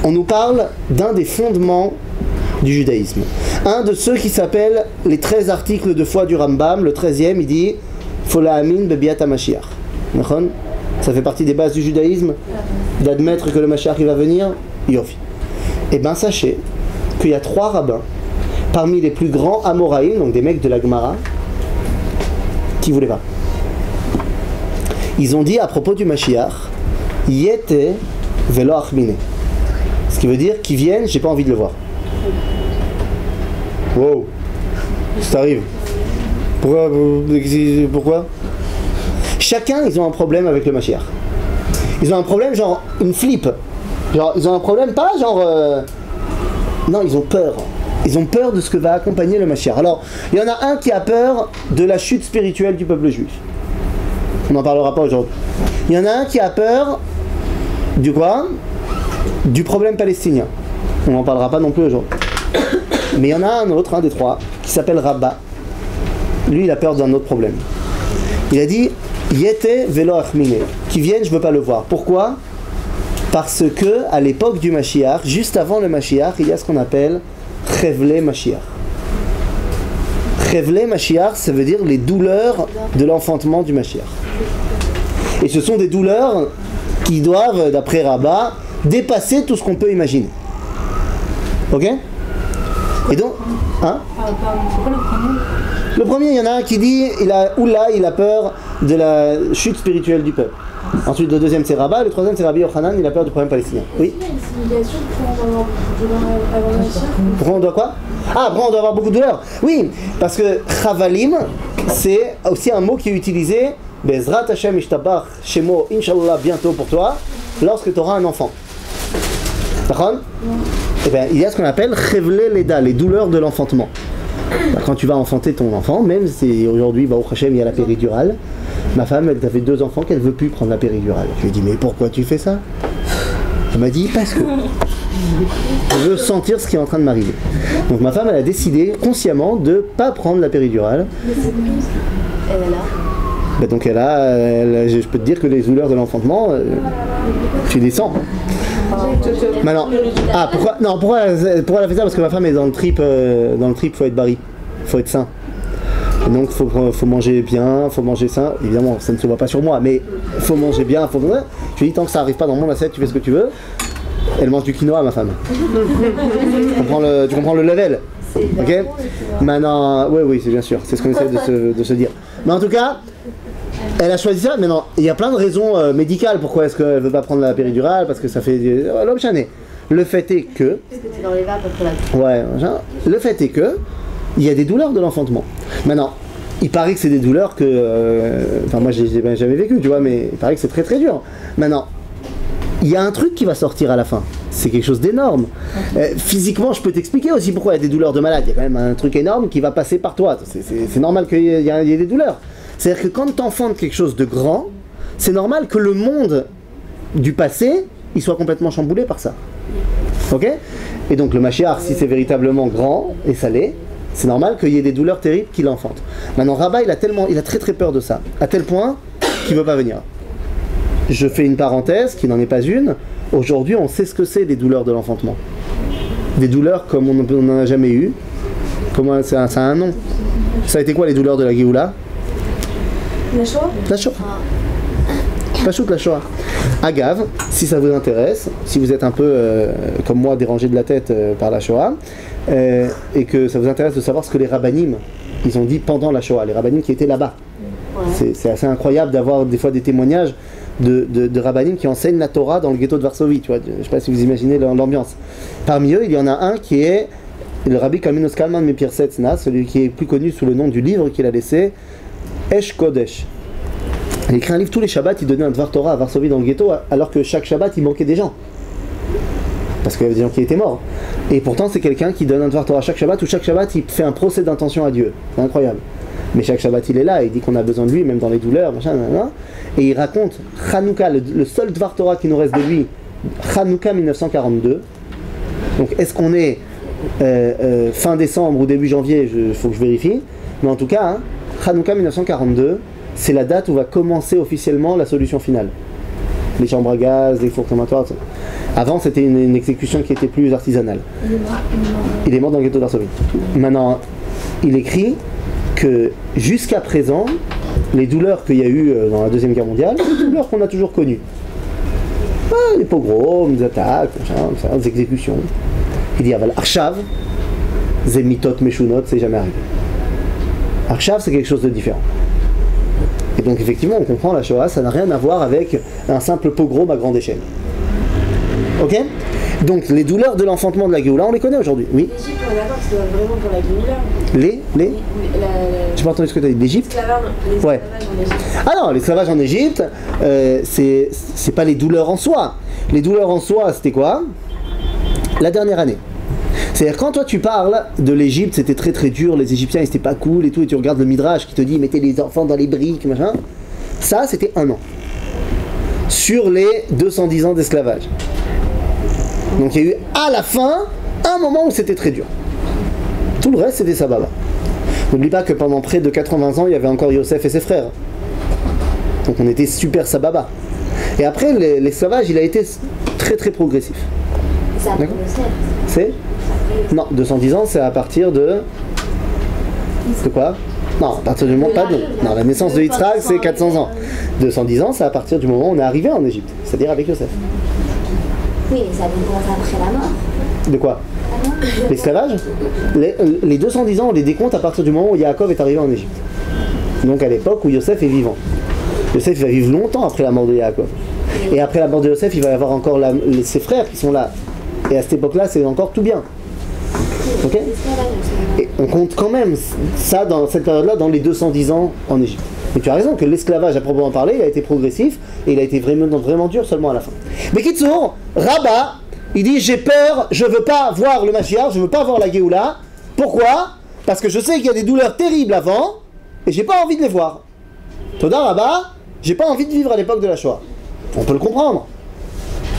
[SPEAKER 1] on nous parle d'un des fondements du judaïsme. Un de ceux qui s'appellent les 13 articles de foi du Rambam, le 13e, il dit Fola Amin Bebiat HaMashiach. Ça fait partie des bases du judaïsme, d'admettre que le Mashiach il va venir. Yofi. Eh bien, sachez qu'il y a 3 rabbins, parmi les plus grands Amoraïm, donc des mecs de la Gemara, qui voulaient pas. Ils ont dit à propos du Mashiach Yete velo achmine. Ce qui veut dire qu'ils viennent, j'ai pas envie de le voir. Wow, ça arrive. Pourquoi Chacun, ils ont un problème avec le Mashiach. Ils ont un problème, genre une flip. Genre, ils ont un problème, pas genre. Non, ils ont peur. Ils ont peur de ce que va accompagner le Mashiach. Alors, il y en a un qui a peur de la chute spirituelle du peuple juif. On n'en parlera pas aujourd'hui. Il y en a un qui a peur du quoi ? Du problème palestinien. On n'en parlera pas non plus aujourd'hui. Mais il y en a un autre, un des 3, qui s'appelle Rabba. Lui, il a peur d'un autre problème. Il a dit Yete velo achmine. Qui vienne, je ne veux pas le voir. Pourquoi ? Parce que à l'époque du Mashiach, juste avant le Mashiach, il y a ce qu'on appelle Chevle Mashiach. Chevle Mashiach, ça veut dire les douleurs de l'enfantement du Mashiach. Et ce sont des douleurs qui doivent, d'après Rabba, dépasser tout ce qu'on peut imaginer. Ok ? Et donc, hein ? Le premier, il y en a un qui dit, il a peur de la chute spirituelle du peuple. Ensuite, le deuxième, c'est Rabba. Le troisième, c'est Rabbi Yochanan, il a peur du problème palestinien. Oui ?
[SPEAKER 2] Il y a une signification pour avoir beaucoup de douleurs avant le Mashiach.
[SPEAKER 1] Pourquoi on doit quoi ? Ah, pourquoi on doit avoir beaucoup de douleurs ? Oui, parce que Chavalim, c'est aussi un mot qui est utilisé, Bezrat Hashem Ishtabach Shemo, Inch'Allah, bientôt pour toi, lorsque tu auras un enfant. D'accord ? Eh bien, il y a ce qu'on appelle Chevle Leda, les douleurs de l'enfantement. Quand tu vas enfanter ton enfant, même si aujourd'hui, Baruch Hashem, il y a la péridurale, ma femme, elle avait 2 enfants qu'elle ne veut plus prendre la péridurale. Je lui ai dit, mais pourquoi tu fais ça ? Elle m'a dit, parce que je veux sentir ce qui est en train de m'arriver. Donc ma femme, elle a décidé consciemment de ne pas prendre la péridurale. Donc je peux te dire que les douleurs de l'enfantement, tu les sens. Maintenant, pourquoi elle a fait ça ? Parce que ma femme est dans le trip, faut être bari, faut être sain. Et donc faut manger bien, faut manger sain. Évidemment, ça ne se voit pas sur moi, mais faut manger bien, Je lui dis, tant que ça n'arrive pas dans mon assiette, tu fais ce que tu veux. Elle mange du quinoa, ma femme. Tu comprends le level ? Ok ? Maintenant, oui, c'est bien sûr, c'est ce qu'on essaie de se dire. Mais en tout cas, elle a choisi ça. Maintenant, il y a plein de raisons médicales pourquoi est-ce qu'elle ne veut pas prendre la péridurale, parce que ça fait l'homme chané. Le fait est que.
[SPEAKER 2] Parce que c'est dans les vapes après la.
[SPEAKER 1] Ouais, le fait est que il y a des douleurs de l'enfantement. Maintenant, il paraît que c'est des douleurs que. Enfin, moi, je n'ai jamais vécu, tu vois, mais il paraît que c'est très très dur. Maintenant, il y a un truc qui va sortir à la fin. C'est quelque chose d'énorme. Physiquement, je peux t'expliquer aussi pourquoi il y a des douleurs de malade. Il y a quand même un truc énorme qui va passer par toi. C'est normal qu'il y ait des douleurs. C'est-à-dire que quand tu enfantes quelque chose de grand, c'est normal que le monde du passé, il soit complètement chamboulé par ça. Ok ? Et donc le Mashiach, si c'est véritablement grand, et ça l'est, c'est normal qu'il y ait des douleurs terribles qui l'enfantent. Maintenant, Rabba, il a très très peur de ça, à tel point qu'il ne veut pas venir. Je fais une parenthèse, qui n'en est pas une. Aujourd'hui, on sait ce que c'est des douleurs de l'enfantement. Des douleurs comme on n'en a jamais eu. Ça a un nom. Ça a été quoi les douleurs de la Géoula ?
[SPEAKER 2] La Shoah ?
[SPEAKER 1] La Shoah. Pachout, la Shoah. Agave, si ça vous intéresse, si vous êtes un peu comme moi dérangé de la tête par la Shoah, et que ça vous intéresse de savoir ce que les rabbinim, ils ont dit pendant la Shoah, les rabbinim qui étaient là-bas. Ouais. C'est assez incroyable d'avoir des fois des témoignages de rabbinim qui enseignent la Torah dans le ghetto de Varsovie, tu vois. Je ne sais pas si vous imaginez l'ambiance. Parmi eux, il y en a un qui est le rabbi Kalminos Kalman Mepir Setzna, celui qui est plus connu sous le nom du livre qu'il a laissé, Esh Kodesh. Il a écrit un livre tous les Shabbats, il donnait un Dvar Torah à Varsovie dans le ghetto, alors que chaque Shabbat il manquait des gens. Parce qu'il y avait des gens qui étaient morts. Et pourtant c'est quelqu'un qui donne un Dvar Torah chaque Shabbat, où chaque Shabbat il fait un procès d'intention à Dieu. C'est incroyable. Mais chaque Shabbat il est là, il dit qu'on a besoin de lui, même dans les douleurs, machin, nanana. Et il raconte Hanouka, le seul Dvar Torah qui nous reste de lui, Hanouka 1942. Donc est-ce qu'on est fin décembre ou début janvier, il faut que je vérifie. Mais en tout cas, Hanouka 1942, c'est la date où va commencer officiellement la solution finale. les chambres à gaz, les fours crématoires. Etc. Avant, c'était une exécution qui était plus artisanale. Il est mort dans le ghetto d'Varsovie. Maintenant, il écrit que jusqu'à présent, les douleurs qu'il y a eu dans la Deuxième Guerre mondiale, c'est des douleurs qu'on a toujours connues. Les pogroms, les attaques, les exécutions. Il dit, Aval Arshav, Zemitot Meshunot, c'est jamais arrivé. Arshav, c'est quelque chose de différent. Et donc, effectivement, on comprend la Shoah, ça n'a rien à voir avec un simple pogrom à grande échelle. Ok? Donc, les douleurs de l'enfantement de la Géoula, on les connaît aujourd'hui. Oui?
[SPEAKER 3] L'Égypte, on est d'accord que c'est vraiment pour la Géoula.
[SPEAKER 1] J'ai pas entendu ce que tu as dit. L'Égypte?
[SPEAKER 3] L'esclavage
[SPEAKER 1] Ouais.
[SPEAKER 3] en Égypte.
[SPEAKER 1] Ah non, l'esclavage en Égypte, c'est pas les douleurs en soi. Les douleurs en soi, c'était quoi? La dernière année. C'est-à-dire, quand toi tu parles de l'Égypte, c'était très très dur, les Égyptiens ils étaient pas cool et tout, et tu regardes le Midrash qui te dit mettez les enfants dans les briques, machin. Ça, c'était 1 an. Sur les 210 ans d'esclavage. Donc il y a eu à la fin un moment où c'était très dur. Tout le reste, c'était sababa. N'oublie pas que pendant près de 80 ans, il y avait encore Yosef et ses frères. Donc on était super sababa. Et après, l'esclavage, il a été très très progressif.
[SPEAKER 3] Ça après le cerf.
[SPEAKER 1] C'est Non, 210 ans, c'est à partir de... De quoi? Non, à partir du moment... Pas de... Non, la naissance de Yitzhak, c'est 400 ans. 210 ans, c'est à partir du moment où on est arrivé en Égypte. C'est-à-dire avec Yosef.
[SPEAKER 3] Oui, ça commence après la mort.
[SPEAKER 1] De quoi? L'esclavage? Les 210 ans, on les décompte à partir du moment où Yaakov est arrivé en Égypte. Donc à l'époque où Yosef est vivant. Yosef va vivre longtemps après la mort de Yaakov. Et après la mort de Yosef, il va y avoir encore ses frères qui sont là. Et à cette époque-là, c'est encore tout bien. Ok? Et on compte quand même ça dans cette période-là dans les 210 ans en Égypte. Et tu as raison que l'esclavage à proprement parler, il a été progressif et il a été vraiment dur seulement à la fin. Mais Kitsour, Rabat, il dit j'ai peur, je veux pas voir le Mashiach, je veux pas voir la Géoula. Pourquoi? Parce que je sais qu'il y a des douleurs terribles avant et j'ai pas envie de les voir. Toda Rabat, j'ai pas envie de vivre à l'époque de la Shoah. On peut le comprendre.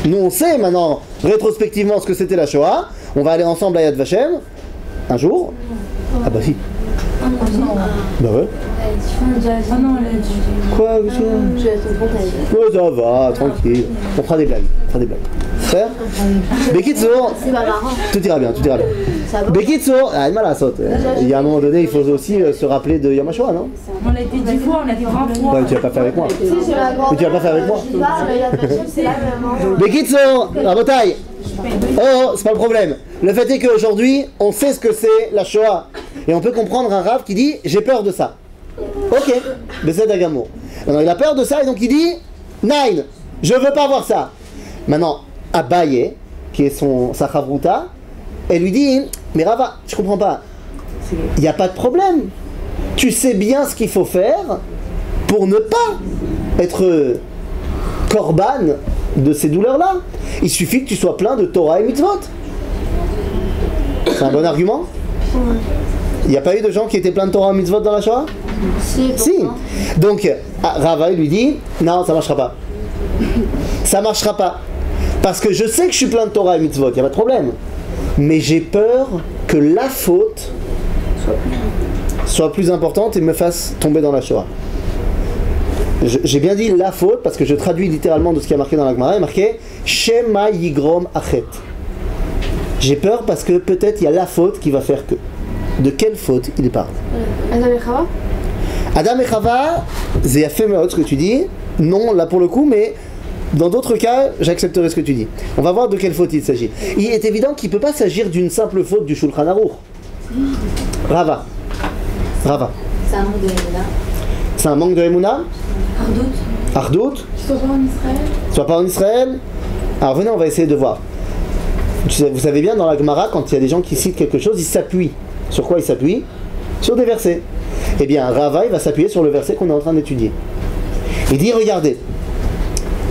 [SPEAKER 1] Nous on sait maintenant rétrospectivement ce que c'était la Shoah. On va aller ensemble à Yad Vashem un jour. Ah bah si. Bah ouais.
[SPEAKER 2] Ah non, elle a dit.
[SPEAKER 1] Quoi?
[SPEAKER 3] Je vais être frontalier.
[SPEAKER 1] Ouais, ça va, tranquille. On fera des blagues. Frère? Bekitsour,
[SPEAKER 3] C'est pas marrant.
[SPEAKER 1] tout ira bien.
[SPEAKER 3] Ça va.
[SPEAKER 1] Bekitsour, ah, mal à sauter. Il y a un moment donné, il faut aussi se rappeler de Yom HaShoah, non?
[SPEAKER 2] On l'a été 10 fois, on a été 20 fois.
[SPEAKER 1] Ouais, tu vas pas faire avec moi.
[SPEAKER 3] Si, c'est la grande.
[SPEAKER 1] Mais tu vas pas faire avec moi.
[SPEAKER 3] C'est la même.
[SPEAKER 1] Bekitsour, Rabotai. Oh, c'est pas le problème. Le fait est qu'aujourd'hui, on sait ce que c'est la Shoah. Et on peut comprendre un Rav qui dit j'ai peur de ça. Ok, mais c'est d'Agamour. Alors il a peur de ça et donc il dit Nine, je veux pas voir ça. Maintenant, Abaye, qui est sa Chavruta, elle lui dit mais Rava, je comprends pas. Il n'y a pas de problème. Tu sais bien ce qu'il faut faire pour ne pas être korban de ces douleurs-là. Il suffit que tu sois plein de Torah et mitzvot. C'est un bon argument? Il n'y a pas eu de gens qui étaient pleins de Torah et mitzvot dans la Shoah? Si. Donc, Rava lui dit, non, ça marchera pas. Ça marchera pas. Parce que je sais que je suis plein de Torah et mitzvot, il n'y a pas de problème. Mais j'ai peur que la faute soit plus importante et me fasse tomber dans la Shoah. J'ai bien dit la faute parce que je traduis littéralement de ce qui a marqué dans la Gemara. Il est marqué Shema Yigrom Achet. J'ai peur parce que peut-être il y a la faute qui va faire que. De quelle faute il parle?
[SPEAKER 2] Adam et Chava?
[SPEAKER 1] Adam et Chava, c'est fait ce que tu dis. Non, là pour le coup, mais dans d'autres cas, j'accepterai ce que tu dis. On va voir de quelle faute il s'agit. Il est évident qu'il ne peut pas s'agir d'une simple faute du Shulchan Aruch. Rava.
[SPEAKER 3] C'est un manque de Emouna.
[SPEAKER 1] C'est un manque de Emouna? Ardout.
[SPEAKER 2] Soit pas en Israël?
[SPEAKER 1] Soit pas en Israël? Alors venez, on va essayer de voir. Vous savez bien, dans la Gemara, quand il y a des gens qui citent quelque chose, ils s'appuient. Sur quoi ils s'appuient? Sur des versets. Eh bien, Rava, il va s'appuyer sur le verset qu'on est en train d'étudier. Il dit, regardez,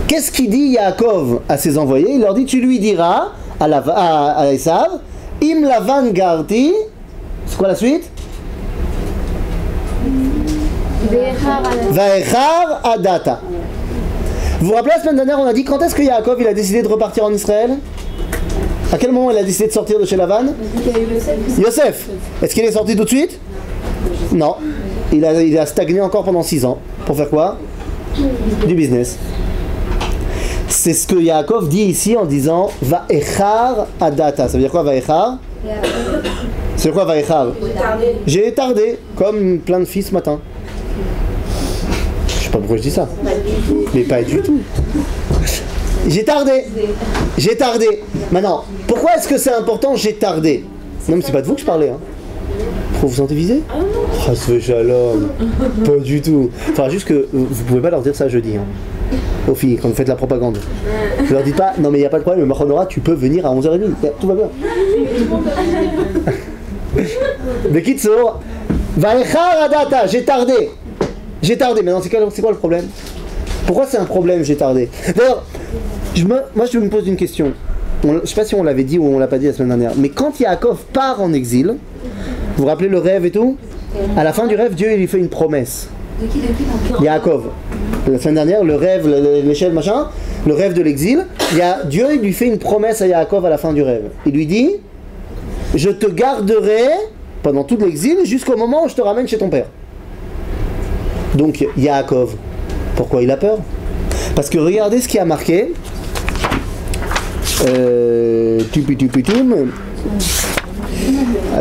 [SPEAKER 1] qu'est-ce qu'il dit Yaakov à ses envoyés? Il leur dit, tu lui diras à Esav, Im Lavan Garti, c'est quoi la suite? Vaechar Adata. Vous vous rappelez la semaine dernière, on a dit quand est-ce que Yaakov il a décidé de repartir en Israël? À quel moment il a décidé de sortir de chez Lavan? Yosef. Est-ce qu'il est sorti tout de suite? Non. Il a stagné encore pendant 6 ans. Pour faire quoi? Du business. C'est ce que Yaakov dit ici en disant Va'echar adata. Ça veut dire quoi Va'echar? C'est quoi Va'echar? J'ai tardé, comme plein de filles ce matin. Je sais pas pourquoi je dis ça. Mais pas du tout. J'ai tardé. J'ai tardé. Maintenant, pourquoi est-ce que c'est important j'ai tardé? Non mais c'est pas de vous que je parlais. Hein. Vous vous sentez visé? Ah, ce shalom. Pas du tout. Enfin, juste que vous pouvez pas leur dire ça jeudi. Hein. Aux filles, quand vous faites la propagande. Vous leur dites pas, non mais il n'y a pas de problème, le Machonora, tu peux venir à 11h30. Tout va bien. De Kitsour, Vaechar Adata, j'ai tardé. J'ai tardé. Maintenant, c'est quoi le problème? Pourquoi c'est un problème, j'ai tardé? D'ailleurs, moi je me pose une question. Je ne sais pas si on l'avait dit ou on l'a pas dit la semaine dernière, mais quand Yaakov part en exil, vous vous rappelez le rêve et tout? À la fin du rêve, Dieu il lui fait une promesse. Yaakov. La semaine dernière, le rêve, l'échelle, machin, le rêve de l'exil, Dieu il lui fait une promesse à Yaakov à la fin du rêve. Il lui dit, je te garderai pendant tout l'exil jusqu'au moment où je te ramène chez ton père. Donc Yaakov, pourquoi il a peur? Parce que regardez ce qui a marqué. Tupitum.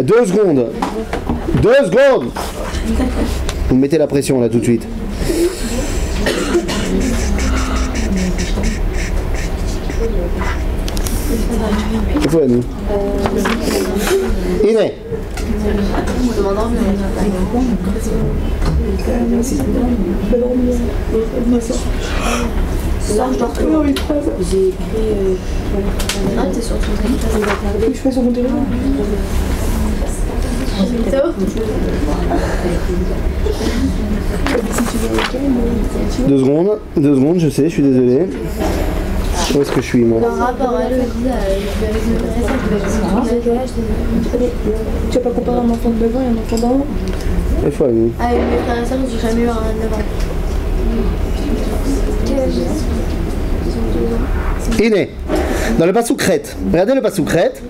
[SPEAKER 1] 2 secondes. 2 secondes. Vous mettez la pression là tout de suite. Il faut nous. Iné.
[SPEAKER 3] J'ai écrit. Ah, t'es sur ton téléphone.
[SPEAKER 2] Je fais sur mon téléphone.
[SPEAKER 3] C'est où?
[SPEAKER 1] 2 secondes, 2 secondes, je sais, je suis désolé. Où est-ce que je suis moi?
[SPEAKER 3] Par rapport à
[SPEAKER 2] Tu vas pas comparer un enfant de 9 ans et un enfant d'an?
[SPEAKER 1] Il faut aller.
[SPEAKER 3] Ah, mes frères et sœurs, j'ai jamais eu un 9 ans. Quel âge?
[SPEAKER 1] Iné. Dans le Passouk Crète. Regardez le Passouk Crète.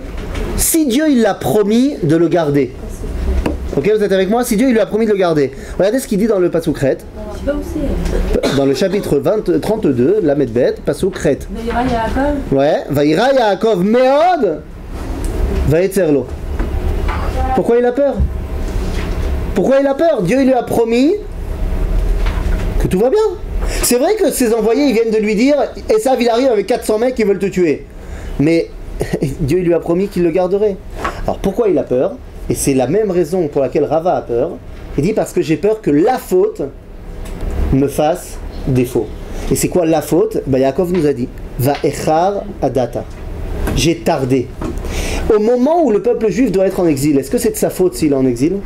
[SPEAKER 1] Si Dieu il l'a promis de le garder. Ok, vous êtes avec moi? Si Dieu il lui a promis de le garder. Regardez ce qu'il dit dans le Passouk Crète. Dans le chapitre 32, la Medbet, Passouk Crète.
[SPEAKER 4] Vaïra Yaakov.
[SPEAKER 1] Ouais. Vaïra Yaakov Meod. Vaïtzerlo. Pourquoi il a peur? Pourquoi il a peur? Dieu il lui a promis que tout va bien. C'est vrai que ses envoyés ils viennent de lui dire Esav il arrive avec 400 mecs qui veulent te tuer. Mais Dieu il lui a promis qu'il le garderait. Alors pourquoi il a peur? Et c'est la même raison pour laquelle Rava a peur. Il dit parce que j'ai peur que la faute me fasse défaut. Et c'est quoi la faute? Yaakov nous a dit Va echar adata. J'ai tardé. Au moment où le peuple juif doit être en exil, est-ce que c'est de sa faute s'il est en exil?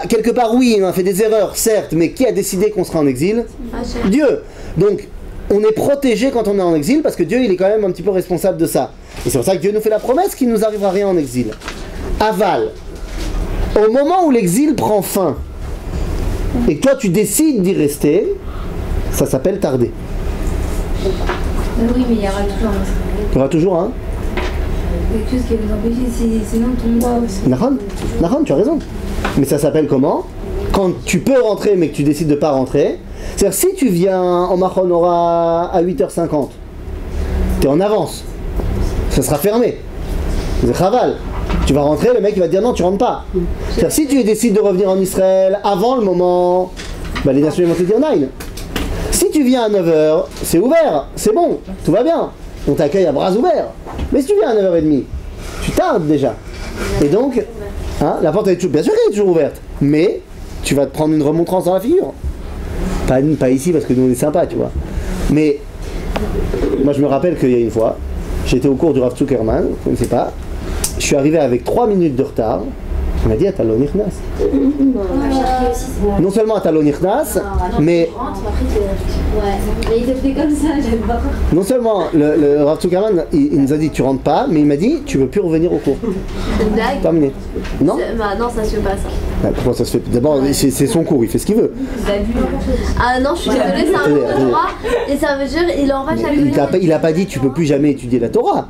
[SPEAKER 1] Quelque part oui, on a fait des erreurs, certes, mais qui a décidé qu'on sera en exil? Dieu. Donc, on est protégé quand on est en exil parce que Dieu, il est quand même un petit peu responsable de ça. Et c'est pour ça que Dieu nous fait la promesse qu'il ne nous arrivera rien en exil. Aval. Au moment où l'exil prend fin et que toi tu décides d'y rester, ça s'appelle tarder.
[SPEAKER 3] Oui, mais il y aura toujours un.
[SPEAKER 1] Il y aura toujours un.
[SPEAKER 3] Quelque chose qui va vous empêcher, sinon tout le monde va.
[SPEAKER 1] Nahon, tu as raison. Mais ça s'appelle comment? Quand tu peux rentrer mais que tu décides de ne pas rentrer. C'est-à-dire si tu viens en Machonora à 8h50, tu es en avance. Ça sera fermé. C'est Chaval. Tu vas rentrer, le mec il va te dire non, tu rentres pas. C'est-à-dire si tu décides de revenir en Israël avant le moment, les nations vont te dire 9. Si tu viens à 9h, c'est ouvert, c'est bon, tout va bien. On t'accueille à bras ouverts. Mais si tu viens à 9h30, tu tardes déjà. Et donc, la porte est toujours, bien sûr qu'elle est toujours ouverte, mais tu vas te prendre une remontrance dans la figure. Pas ici parce que nous on est sympa, tu vois. Mais moi je me rappelle qu'il y a une fois, j'étais au cours du Rav Zuckerman, je ne sais pas, je suis arrivé avec 3 minutes de retard. Il m'a dit Atalo Nichnas. Non seulement Atalo Nichnas, mais
[SPEAKER 3] il te fait comme ça, j'adore.
[SPEAKER 1] non seulement le Rav Zuckerman il nous a dit tu rentres pas, mais il m'a dit tu veux plus revenir au cours.
[SPEAKER 3] C'est une blague?
[SPEAKER 1] Terminé. Non?
[SPEAKER 3] Non, ça se fait pas ça.
[SPEAKER 1] Comment ça se fait? D'abord c'est son cours, il fait ce qu'il veut.
[SPEAKER 3] Ah non, je suis désolée, c'est un cours de Torah et ça veut dire il envoie chaque jour.
[SPEAKER 1] Il a pas dit tu peux plus jamais étudier la Torah.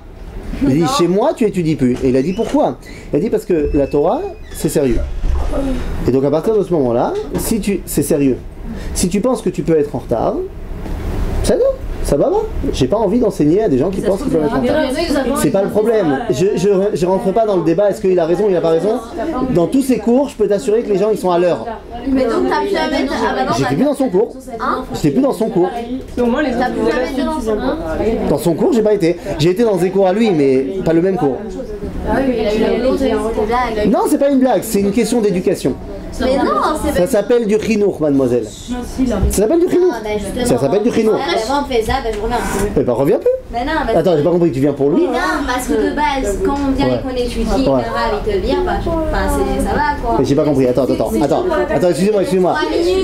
[SPEAKER 1] Il a dit chez moi tu étudies plus. Et il a dit pourquoi? Il a dit parce que la Torah c'est sérieux. Et donc à partir de ce moment-là, c'est sérieux. Si tu penses que tu peux être en retard, ça non. Ça va, j'ai pas envie d'enseigner à des gens qui pensent qu'ils peuvent être en retard. C'est pas le problème. Je rentre pas dans le débat, est-ce qu'il a raison, il a pas raison. Dans tous ces cours, je peux t'assurer que les gens ils sont à l'heure.
[SPEAKER 3] Mais donc t'as plus jamais.
[SPEAKER 1] J'étais plus dans son cours. J'étais plus dans son cours.
[SPEAKER 3] T'as plus jamais été dans son cours.
[SPEAKER 1] Dans son cours, j'ai pas été. J'ai été dans des cours à lui, mais pas le même cours.
[SPEAKER 3] Ah oui, mais il a eu la
[SPEAKER 1] Non, c'est pas une blague, c'est une question d'éducation.
[SPEAKER 3] Mais non, c'est
[SPEAKER 1] Ça s'appelle du chinour, mademoiselle. Ça s'appelle du chinour. Ça s'appelle du chinour.
[SPEAKER 2] on fait ça, ben je reviens.
[SPEAKER 1] Eh ben reviens plus.
[SPEAKER 2] Mais non, parce
[SPEAKER 1] Attends, j'ai pas compris, tu viens pour lui.
[SPEAKER 2] Mais non, parce que de base, quand on vient et qu'on étudie, il te vient, bah, ça va quoi.
[SPEAKER 1] Mais j'ai pas compris, attends, excusez-moi.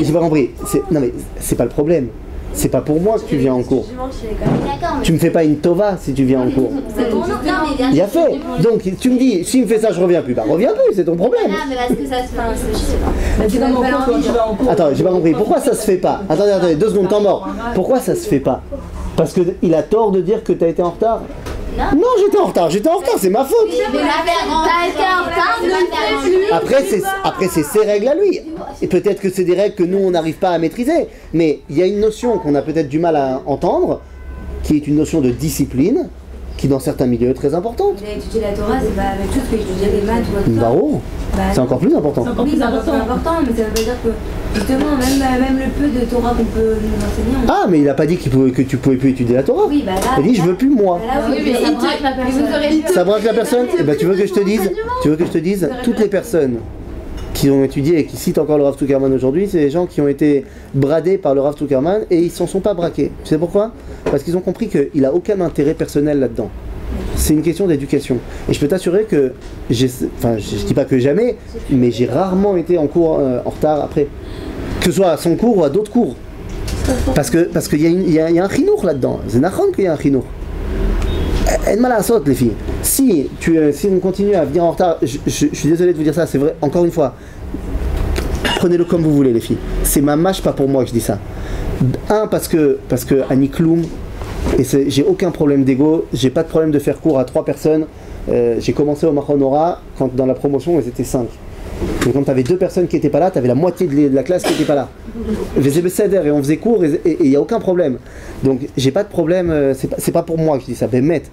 [SPEAKER 1] J'ai pas compris. Non mais c'est pas le problème. C'est pas pour moi que tu viens en cours.
[SPEAKER 2] D'accord, mais
[SPEAKER 1] Tu me fais pas une tova si tu viens en cours.
[SPEAKER 2] c'est pour nous. Non, mais bien
[SPEAKER 1] Il a fait. Donc tu me dis, s'il me fait ça, je reviens plus. Bah reviens plus, c'est ton problème.
[SPEAKER 2] Non, mais parce que ça se passe, je sais pas.
[SPEAKER 4] Tu vas en cours, tu vas en cours.
[SPEAKER 1] Attends, j'ai pas compris. Pourquoi ça se fait pas? Attendez, 2 secondes, temps mort. Pourquoi ça se fait pas? Parce qu'il a tort de dire que t'as été en retard? Non, j'étais en retard, c'est ma faute.
[SPEAKER 2] Mais t'as été en retard, ne le fais plus.
[SPEAKER 1] Après, c'est ses règles à lui. Et peut-être que c'est des règles que nous, on n'arrive pas à maîtriser. Mais il y a une notion qu'on a peut-être du mal à entendre, qui est une notion de discipline, qui dans certains milieux est très importante.
[SPEAKER 2] Mais étudier la Torah, c'est pas la même chose que étudier les maths ou autre chose.
[SPEAKER 1] Bravo. C'est encore plus important.
[SPEAKER 4] C'est encore
[SPEAKER 2] Oui,
[SPEAKER 4] plus
[SPEAKER 2] c'est important,
[SPEAKER 4] important.
[SPEAKER 2] mais ça veut pas dire que, justement, même le peu de Torah qu'on peut nous enseigner, on...
[SPEAKER 1] Ah, mais il a pas dit que tu pouvais plus étudier la Torah.
[SPEAKER 2] Oui, bah là...
[SPEAKER 1] Il a dit, je veux plus moi.
[SPEAKER 2] Là, oui, mais ça braque la personne.
[SPEAKER 1] Ça braque la personne. Eh ben, tu veux que je te dise toutes les personnes qui ont étudié et qui citent encore le Rav Zuckerman aujourd'hui, c'est des gens qui ont été bradés par le Rav Zuckerman et ils s'en sont pas braqués. Tu sais pourquoi? Parce qu'ils ont compris qu'il n'a aucun intérêt personnel là-dedans. C'est une question d'éducation. Et je peux t'assurer que, je dis pas que jamais, mais j'ai rarement été en cours en retard après. Que ce soit à son cours ou à d'autres cours. Parce qu'il y a un chinour là-dedans. C'est nachon qu'il y a un chinour. En mal à sauter les filles. Si on continue à venir en retard, je suis désolé de vous dire ça, c'est vrai, encore une fois, prenez-le comme vous voulez les filles. C'est ma mâche, pas pour moi que je dis ça. Parce que Annie Kloum, et j'ai aucun problème d'ego, j'ai pas de problème de faire cours à 3 personnes. J'ai commencé au Mahonora quand dans la promotion ils étaient 5. Et quand tu avais 2 personnes qui n'étaient pas là, tu avais la moitié de la classe qui n'était pas là. On faisait Besséder et on faisait cours et il n'y a aucun problème. Donc j'ai pas de problème, c'est pas pour moi que je dis ça, mettre.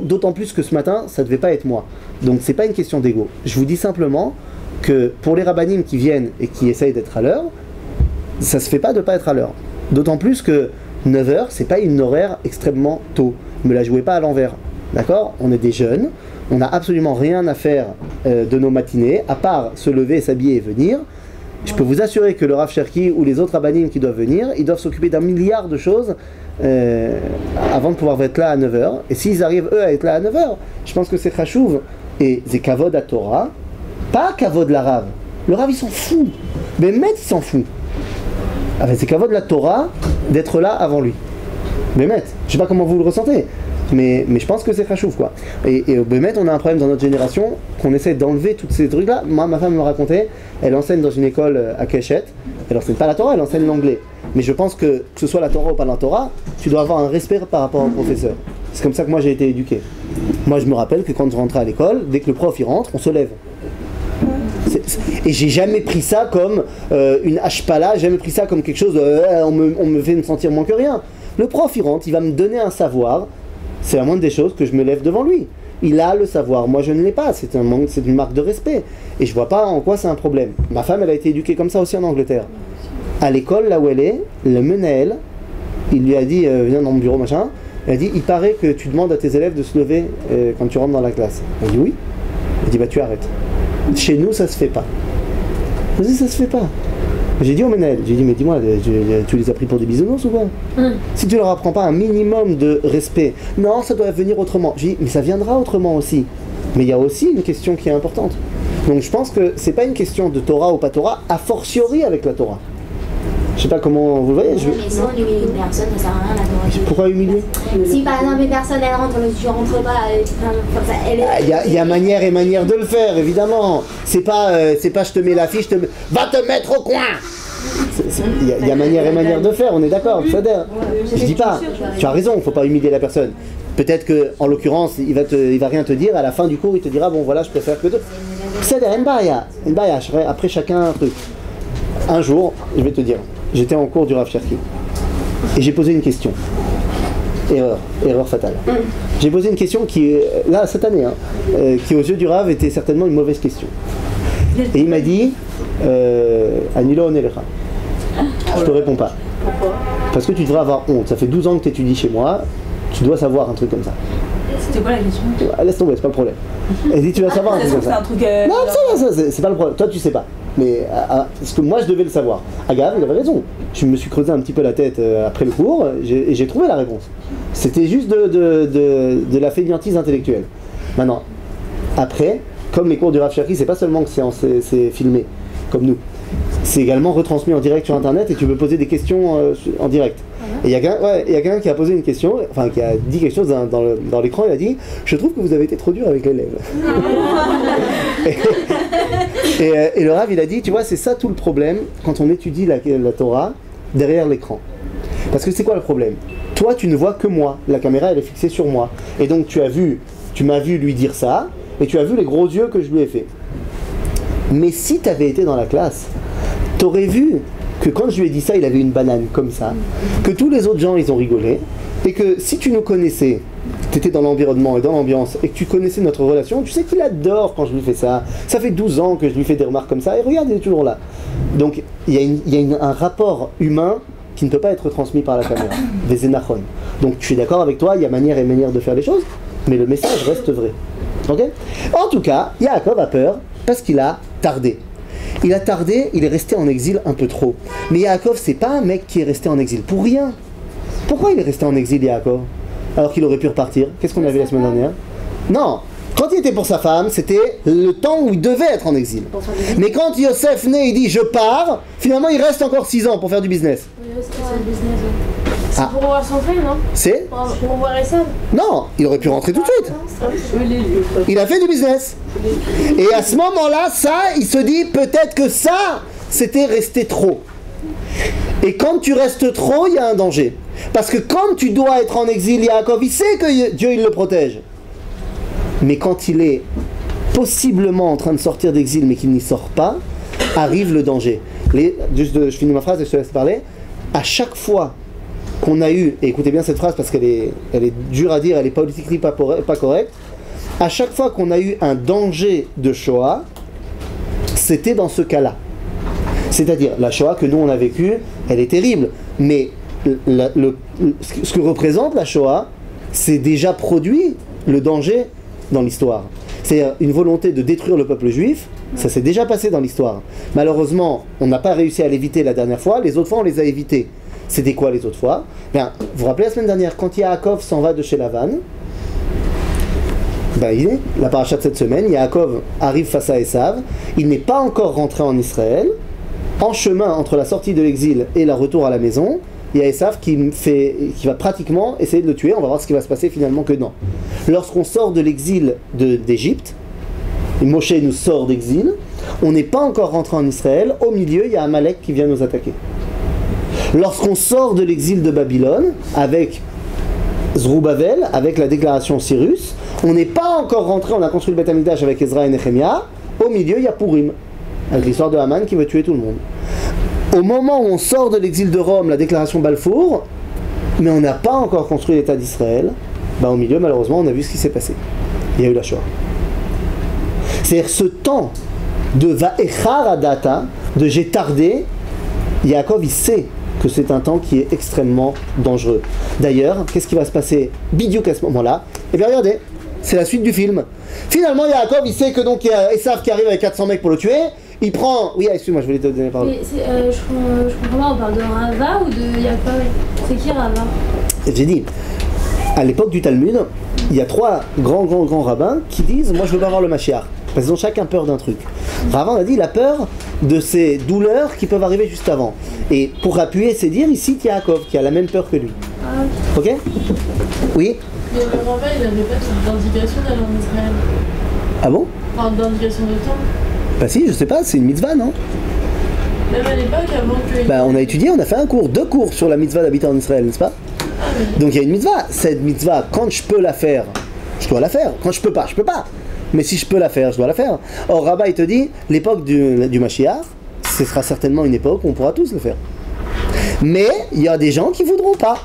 [SPEAKER 1] D'autant plus que ce matin, ça devait pas être moi. Donc c'est pas une question d'ego. Je vous dis simplement que pour les rabbinim qui viennent et qui essayent d'être à l'heure, ça se fait pas de pas être à l'heure. D'autant plus que 9h, c'est pas une horaire extrêmement tôt. Me la jouez pas à l'envers. D'accord? On est des jeunes, on n'a absolument rien à faire de nos matinées, à part se lever, s'habiller et venir. Je peux vous assurer que le Rav Cherki ou les autres rabbinim qui doivent venir, ils doivent s'occuper d'un milliard de choses avant de pouvoir être là à 9h. Et s'ils arrivent eux à être là à 9h, je pense que c'est chachouv. Et c'est kavod à Torah, pas kavod la Rav. Le Rav il s'en fout. Mais Met il s'en fout. C'est kavod la Torah d'être là avant lui. Mais Met, je sais pas comment vous le ressentez. Mais je pense que c'est chachouf quoi. Et au Bémet, on a un problème dans notre génération qu'on essaie d'enlever tous ces trucs là. Moi, ma femme me racontait, elle enseigne dans une école à Keshet, elle enseigne pas la Torah, elle enseigne l'anglais. Mais je pense que ce soit la Torah ou pas la Torah, tu dois avoir un respect par rapport au professeur. C'est comme ça que moi j'ai été éduqué. Moi je me rappelle que quand je rentrais à l'école, dès que le prof il rentre, on se lève. Et j'ai jamais pris ça comme une hashpala, j'ai jamais pris ça comme quelque chose de on me fait me sentir moins que rien. Le prof il rentre, il va me donner un savoir. C'est la moindre des choses que je me lève devant lui. Il a le savoir, moi je ne l'ai pas, c'est une marque de respect. Et je vois pas en quoi c'est un problème. Ma femme elle a été éduquée comme ça aussi en Angleterre. À l'école, là où elle est, le Menaël, il lui a dit, viens dans mon bureau machin, il a dit, il paraît que tu demandes à tes élèves de se lever quand tu rentres dans la classe. Elle dit oui. Il dit bah tu arrêtes. Chez nous ça se fait pas. Je dis ça se fait pas. J'ai dit au Ménel, j'ai dit mais dis-moi, tu les as pris pour des bisounours ou quoi? Si tu leur apprends pas un minimum de respect, non ça doit venir autrement. J'ai dit mais ça viendra autrement aussi. Mais il y a aussi une question qui est importante. Donc je pense que c'est pas une question de Torah ou pas Torah, a fortiori avec la Torah. Je sais pas comment vous le voyez.
[SPEAKER 2] Mais si on humilie une personne, ça sert à rien la Torah.
[SPEAKER 1] Pourquoi humilier?
[SPEAKER 2] Si par exemple une personne elle rentre, tu rentres pas,
[SPEAKER 1] il y a manière et manière de le faire, évidemment. C'est pas je te mets la fiche, va te mettre au coin. Il y a manière et manière de faire, on est d'accord. Je dis pas, tu as raison, faut pas humilier la personne. Peut-être que en l'occurrence, il va rien te dire. À la fin du cours, il te dira bon voilà, je préfère que toi. C'est une baïa. Après chacun un truc. Un jour, je vais te dire, j'étais en cours du Rav Cherki et j'ai posé une question. Erreur fatale. J'ai posé une question qui, là, cette année, qui aux yeux du Rav était certainement une mauvaise question. Et il m'a dit, Anilo Onelecha. Je te réponds pas.
[SPEAKER 4] Pourquoi?
[SPEAKER 1] Parce que tu devrais avoir honte. Ça fait 12 ans que tu étudies chez moi, tu dois savoir un truc comme ça.
[SPEAKER 4] C'était quoi la question?
[SPEAKER 1] Laisse tomber, c'est pas le problème. Elle dit, tu vas savoir un truc comme ça. Non, c'est pas le problème. Toi, tu sais pas. Mais parce que moi, je devais le savoir. Agav, il avait raison. Je me suis creusé un petit peu la tête après le cours et j'ai trouvé la réponse. C'était juste de la fainéantise intellectuelle. Maintenant, après, comme les cours du Rav Shachri, c'est pas seulement que c'est filmé, comme nous. C'est également retransmis en direct sur internet et tu peux poser des questions en direct. Et il y a quelqu'un qui a posé une question, enfin qui a dit quelque chose dans l'écran, il a dit « Je trouve que vous avez été trop dur avec l'élève. » et le Rav il a dit « Tu vois, c'est ça tout le problème quand on étudie la Torah derrière l'écran. Parce que c'est quoi le problème? Toi tu ne vois que moi, la caméra elle est fixée sur moi. Et donc tu m'as vu lui dire ça et tu as vu les gros yeux que je lui ai fait. Mais si tu avais été dans la classe, tu aurais vu que quand je lui ai dit ça, il avait une banane comme ça, que tous les autres gens ils ont rigolé, et que si tu nous connaissais, tu étais dans l'environnement et dans l'ambiance, et que tu connaissais notre relation, tu sais qu'il adore quand je lui fais ça. Ça fait 12 ans que je lui fais des remarques comme ça, et regarde, il est toujours là. Donc il y a un rapport humain qui ne peut pas être transmis par la caméra, des énachon. Donc je suis d'accord avec toi, il y a manière et manière de faire les choses, mais le message reste vrai. Ok? En tout cas, Yaakov a peur parce qu'il a tardé. Il a tardé, il est resté en exil un peu trop. Mais Yaakov, c'est pas un mec qui est resté en exil pour rien. Pourquoi il est resté en exil, Yaakov, alors qu'il aurait pu repartir? Qu'est-ce qu'on a vu la semaine dernière? Non, quand il était pour sa femme, c'était le temps où il devait être en exil. Mais quand Yosef naît, il dit je pars, finalement il reste encore 6 ans pour faire du business.
[SPEAKER 3] C'est pour voir son frère, non?
[SPEAKER 1] C'est
[SPEAKER 3] pour voir Esav.
[SPEAKER 1] Non, il aurait pu rentrer tout de suite. Il a fait du business. Et à ce moment-là, ça, il se dit peut-être que ça, c'était resté trop. Et quand tu restes trop, il y a un danger. Parce que quand tu dois être en exil, Yaakov, il sait que Dieu, il le protège. Mais quand il est possiblement en train de sortir d'exil, mais qu'il n'y sort pas, arrive le danger. Je finis ma phrase et je te laisse parler. À chaque fois qu'on a eu, et écoutez bien cette phrase parce qu'elle est dure à dire, elle est politiquement pas correcte, à chaque fois qu'on a eu un danger de Shoah, c'était dans ce cas-là. C'est-à-dire, la Shoah que nous on a vécue, elle est terrible, mais ce que représente la Shoah, c'est déjà produit le danger dans l'histoire. C'est une volonté de détruire le peuple juif, ça s'est déjà passé dans l'histoire. Malheureusement, on n'a pas réussi à l'éviter la dernière fois, les autres fois on les a évités. C'était quoi les autres fois? Bien, vous vous rappelez la semaine dernière, quand Yaakov s'en va de chez Lavan, la paracha de cette semaine, Yaakov arrive face à Esav, il n'est pas encore rentré en Israël, en chemin entre la sortie de l'exil et le retour à la maison, il y a Esav qui va pratiquement essayer de le tuer, on va voir ce qui va se passer finalement que non. Lorsqu'on sort de l'exil d'Égypte, Moshe nous sort d'exil, on n'est pas encore rentré en Israël, au milieu il y a Amalek qui vient nous attaquer. Lorsqu'on sort de l'exil de Babylone, avec Zerubbabel, avec la déclaration Cyrus, on n'est pas encore rentré, on a construit le Beth Amikdash avec Ezra et Nehemia, au milieu il y a Purim, avec l'histoire de Haman qui veut tuer tout le monde. Au moment où on sort de l'exil de Rome, la déclaration Balfour, mais on n'a pas encore construit l'État d'Israël, au milieu malheureusement on a vu ce qui s'est passé. Il y a eu la Shoah. C'est-à-dire ce temps de Va'echar Adata, de j'ai tardé, Yaakov il sait que c'est un temps qui est extrêmement dangereux. D'ailleurs, qu'est-ce qui va se passer bidiouk à ce moment-là? Eh bien regardez, c'est la suite du film. Finalement Yaakov il sait que donc il y a Esav qui arrive avec 400 mecs pour le tuer, il prend... Oui, excuse-moi, je voulais te donner la parole.
[SPEAKER 3] Je comprends pas, on parle de Rava ou de Yaakov? C'est qui Rava?
[SPEAKER 1] J'ai dit, à l'époque du Talmud, il y a 3 grands rabbins qui disent « Moi je veux pas voir le Mashiach ». Parce qu'ils ont chacun peur d'un truc. Rava a dit il a peur de ces douleurs qui peuvent arriver juste avant. Et pour appuyer ses dires, il cite Yaakov qui a la même peur que lui. Ok? Oui?
[SPEAKER 5] Mais le Rava, il n'avait pas d'indication d'aller en Israël.
[SPEAKER 1] Ah bon?
[SPEAKER 5] Enfin, d'indication de temps.
[SPEAKER 1] Bah si, je sais pas, c'est une mitzvah, non?
[SPEAKER 5] Même à l'époque, avant que...
[SPEAKER 1] On a étudié, on a fait 2 cours sur la mitzvah d'habiter en Israël, n'est-ce pas? Donc il y a une mitzvah. Cette mitzvah, quand je peux la faire, je dois la faire. Quand je peux pas, je peux pas. Mais si je peux la faire, je dois la faire. Or, Rabbah, il te dit, l'époque du Mashiach, ce sera certainement une époque où on pourra tous le faire. Mais il y a des gens qui voudront pas.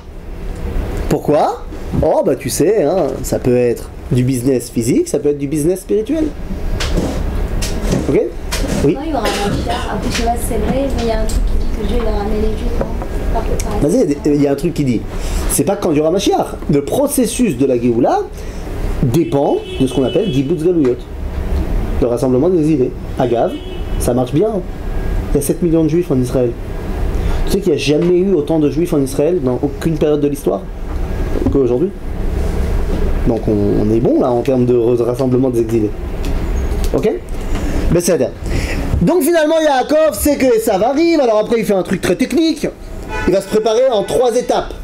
[SPEAKER 1] Pourquoi? Oh bah tu sais, hein, ça peut être du business physique, ça peut être du business spirituel. Ok? Oui.
[SPEAKER 2] Non, il y aura un Mashiach. Après, je sais pas si c'est vrai, mais il y a un truc qui dit que Dieu il va ramener les Juifs.
[SPEAKER 1] Vas-y, il y a un truc qui dit, c'est pas quand il y aura Mashiach. Le processus de la Géoula dépend de ce qu'on appelle Gibbutz Galuyot, le rassemblement des exilés. Agav, ça marche bien. Il y a 7 millions de Juifs en Israël. Tu sais qu'il n'y a jamais eu autant de Juifs en Israël dans aucune période de l'histoire qu'aujourd'hui. Donc on est bon là en termes de rassemblement des exilés. Ok? Ben c'est ça. Donc finalement Yaakov sait que Esav arrive, alors après il fait un truc très technique. Il va se préparer en 3 étapes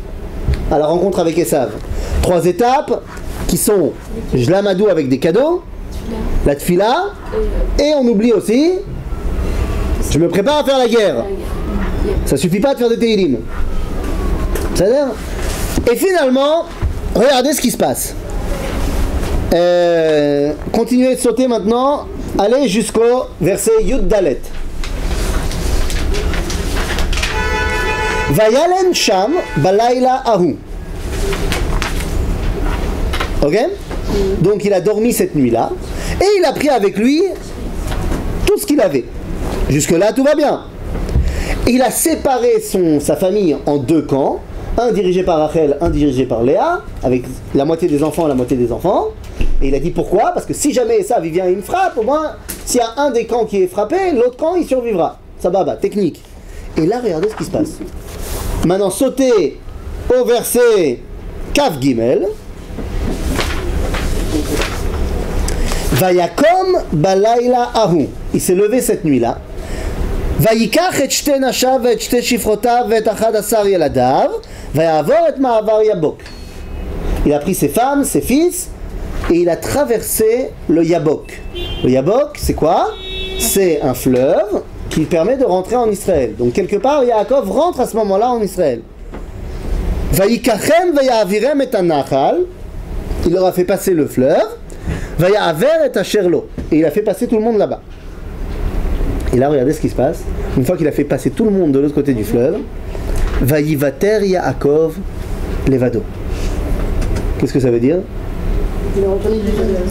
[SPEAKER 1] à la rencontre avec Esav. 3 étapes qui sont Jlamadou avec des cadeaux, la Tfila, et on oublie aussi, je me prépare à faire la guerre. Ça suffit pas de faire des Tehillim. C'est-à-dire. Et finalement, regardez ce qui se passe. Continuez de sauter maintenant. Allez jusqu'au verset Yud Dalet. Vayalen Sham Balayla Ahu. Ok? Donc il a dormi cette nuit-là. Et il a pris avec lui tout ce qu'il avait. Jusque-là, tout va bien. Il a séparé sa famille en 2 camps. Un dirigé par Rachel, un dirigé par Léa, avec la moitié des enfants et la moitié des enfants. Et il a dit pourquoi? Parce que si jamais Esav vient et il me frappe, au moins, s'il y a un des camps qui est frappé, l'autre camp il survivra. Sababa, technique. Et là, regardez ce qui se passe. Maintenant, sautez au verset Kaf Gimel. Vayakom balayla ahu. Il s'est levé cette nuit-là. Vayikach et shte nashav et shte shifrotav et achad asar yeladav. Vayavor et ma'avar yabok. Il a pris ses femmes, ses fils, et il a traversé le Yabok. Le Yabok, c'est quoi? C'est un fleuve qui permet de rentrer en Israël. Donc quelque part, Yaakov rentre à ce moment-là en Israël. Vayikachem vayavirem et anachal. Il leur a fait passer le fleuve. Vayaver et asherlo. Et il a fait passer tout le monde là-bas. Et là, regardez ce qui se passe. Une fois qu'il a fait passer tout le monde de l'autre côté du fleuve, Vayivater Yaakov levado. Qu'est-ce que ça veut dire?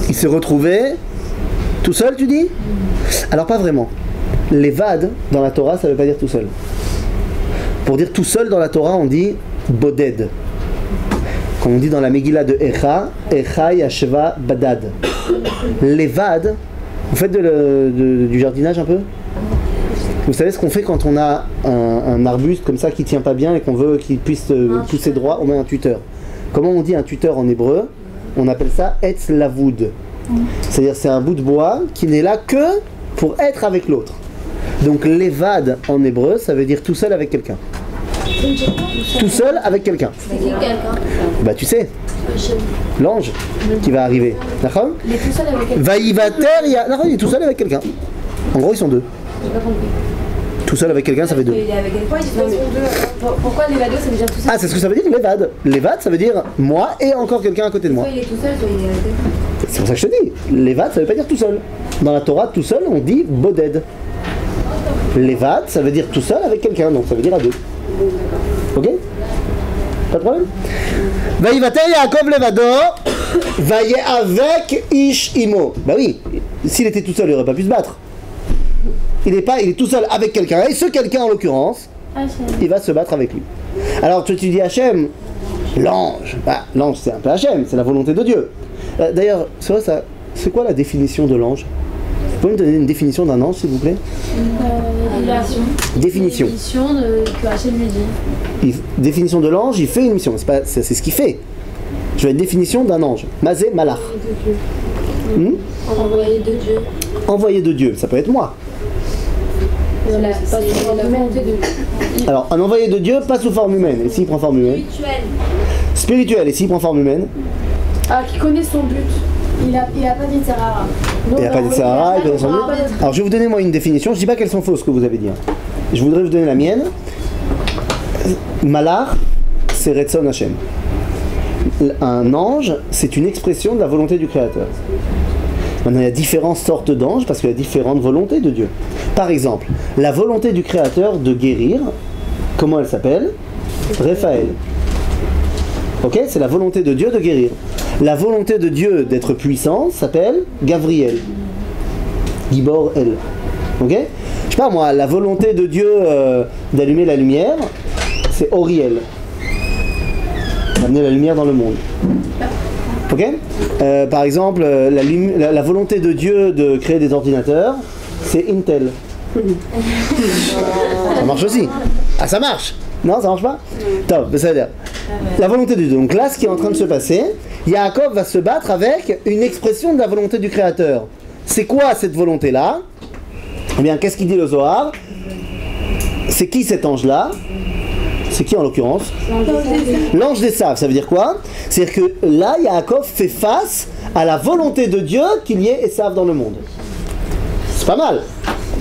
[SPEAKER 1] Il s'est retrouvé tout seul, tu dis? Alors pas vraiment. Levad dans la Torah, ça veut pas dire tout seul. Pour dire tout seul dans la Torah, on dit boded. Comme on dit dans la Megillah de Echa, Echa Yashva Badad. Levad, vous faites du jardinage un peu? Vous savez ce qu'on fait quand on a un arbuste comme ça qui tient pas bien et qu'on veut qu'il puisse pousser droit? On met un tuteur. Comment on dit un tuteur en hébreu? On appelle ça Etz Lavoud. C'est-à-dire c'est un bout de bois qui n'est là que pour être avec l'autre. Donc levad en hébreu, ça veut dire tout seul avec quelqu'un. Tout seul avec quelqu'un. Bah tu sais, l'ange qui va arriver. D'accord?
[SPEAKER 2] Il est tout seul avec quelqu'un.
[SPEAKER 1] Vaïvater, il est tout seul avec quelqu'un. En gros ils sont 2.
[SPEAKER 2] J'ai pas compris.
[SPEAKER 1] Tout seul avec quelqu'un, ça fait 2.
[SPEAKER 2] Il est avec quelqu'un, ils sont 2. Pourquoi l'évado, ça veut dire tout seul?
[SPEAKER 1] Ah, c'est ce que ça veut dire, levad. Levad, ça veut dire moi et encore quelqu'un à côté de moi.
[SPEAKER 2] Soit il est tout seul, soit il est avec quelqu'un.
[SPEAKER 1] C'est pour ça que je te dis. Levad, ça veut pas dire tout seul. Dans la Torah, tout seul, on dit boded. Levad, ça veut dire tout seul avec quelqu'un, donc ça veut dire à 2. Ok? Pas de problème? Vaïvater Yaakov levado, vaïe avec ish imo. Bah oui, s'il était tout seul, il aurait pas pu se battre. Il est tout seul avec quelqu'un, et ce quelqu'un en l'occurrence, il va se battre avec lui. Alors tu dis Hachem, l'ange, bah, l'ange c'est un peu Hachem, c'est la volonté de Dieu. D'ailleurs, c'est vrai ça, c'est quoi la définition de l'ange? Vous pouvez me donner une définition d'un ange s'il vous plaît? Définition.
[SPEAKER 5] Définition que Hachem lui dit.
[SPEAKER 1] Définition de l'ange, il fait une mission, c'est ce qu'il fait. Je veux une définition d'un ange. Mazé Malach.
[SPEAKER 2] Envoyé de Dieu.
[SPEAKER 1] Envoyé de Dieu, ça peut être moi.
[SPEAKER 2] C'est la volonté de Dieu.
[SPEAKER 1] Alors, un envoyé de Dieu, pas sous forme humaine. Et s'il prend forme humaine? Spirituel. Et s'il prend forme humaine?
[SPEAKER 5] Ah, qui connaît son but. Il a pas dit Sahara.
[SPEAKER 1] Il n'a pas dit Sahara, il connaît son but. Alors, je vais vous donner moi une définition. Je ne dis pas qu'elles sont fausses, ce que vous avez dit. Je voudrais vous donner la mienne. Malach, c'est Retzon Hashem. Un ange, c'est une expression de la volonté du Créateur. Maintenant, il y a différentes sortes d'anges parce qu'il y a différentes volontés de Dieu. Par exemple, la volonté du Créateur de guérir, comment elle s'appelle? Raphaël. Ok, c'est la volonté de Dieu de guérir. La volonté de Dieu d'être puissant s'appelle Gavriel. Gibor El. Ok? Je sais pas moi, la volonté de Dieu d'allumer la lumière, c'est Oriel. D'amener la lumière dans le monde. Ok? Par exemple, la volonté de Dieu de créer des ordinateurs, c'est Intel. Ça marche aussi. Ah, ça marche! Non, ça marche pas? Top, ça veut dire. La volonté de Dieu. Donc là, ce qui est en train de se passer, Yaakov va se battre avec une expression de la volonté du Créateur. C'est quoi cette volonté-là? Eh bien, qu'est-ce qu'il dit le Zohar? C'est qui cet ange-là? C'est qui en l'occurrence? L'ange d'Esav. Ça veut dire quoi? C'est-à-dire que là, Yaakov fait face à la volonté de Dieu qu'il y ait Esav dans le monde. C'est pas mal.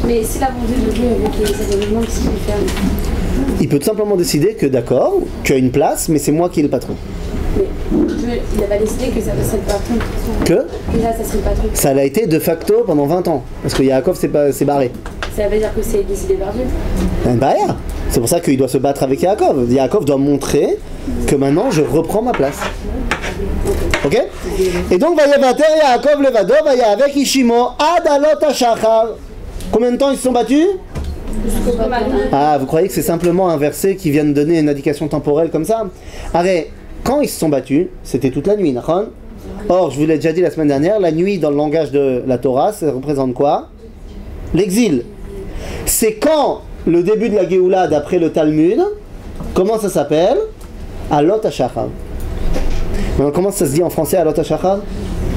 [SPEAKER 2] Mais si la volonté de Dieu avec les événements, qu'est-ce qu'il fait?
[SPEAKER 1] Il peut tout simplement décider que d'accord, tu as une place, mais c'est moi qui est le patron.
[SPEAKER 2] Mais il va décider que ça serait le patron.
[SPEAKER 1] Que
[SPEAKER 2] Déjà, ça serait le patron.
[SPEAKER 1] ça l'a été de facto pendant 20 ans. Parce que Yaakov s'est barré.
[SPEAKER 2] Ça veut dire que c'est décidé par Dieu.
[SPEAKER 1] Bah, c'est pour ça qu'il doit se battre avec Yaakov. Yaakov doit montrer que maintenant je reprends ma place. Ok? Et donc, Vayevater Yaakov levado, vaya avec Ishimo, Adalot Hashachar. Combien de temps ils se sont battus? Ah, vous croyez que c'est simplement un verset qui vient de donner une indication temporelle comme ça? Arrête, quand ils se sont battus, c'était toute la nuit, d'accord? Or, je vous l'ai déjà dit la semaine dernière, la nuit dans le langage de la Torah, ça représente quoi? L'exil. C'est quand le début de la Géoula d'après le Talmud, comment ça s'appelle? Alot Hashachar. Maintenant, comment ça se dit en français Alot Hashachar?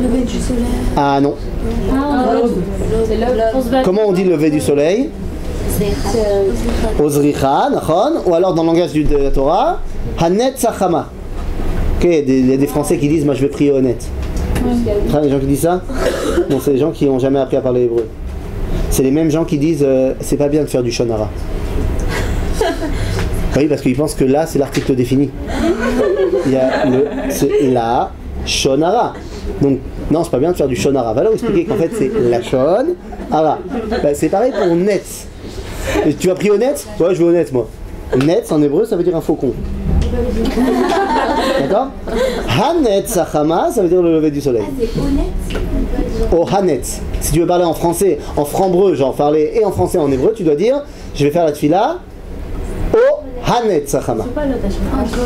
[SPEAKER 3] Lever du soleil.
[SPEAKER 1] Ah non. Comment on dit lever du soleil? Ozricha, nachon, ou alors dans le langage de la Torah, Hanet Sachama. Ok, il y a des Français qui disent moi je vais prier honnête. Les gens qui disent ça? Non, c'est les gens qui n'ont jamais appris à parler hébreu. C'est les mêmes gens qui disent c'est pas bien de faire du shonara. Oui, parce qu'ils pensent que là c'est l'article défini. Il y a c'est la shonara. Donc, non, c'est pas bien de faire du shonara. Va là expliquer qu'en fait c'est la shonara. Bah, c'est pareil pour net. Et tu vas prier honnête? Ouais, je veux honnête moi. Net en hébreu ça veut dire un faucon. D'accord? Hanet Sachama, ça veut dire le lever du soleil.
[SPEAKER 2] C'est honnête.
[SPEAKER 1] Oh, Hanet. Si tu veux parler en français, en franc-breu, genre parler et en français et en hébreu, tu dois dire je vais faire la tefila. Oh, Hanet Sachama.
[SPEAKER 5] C'est pas l'autre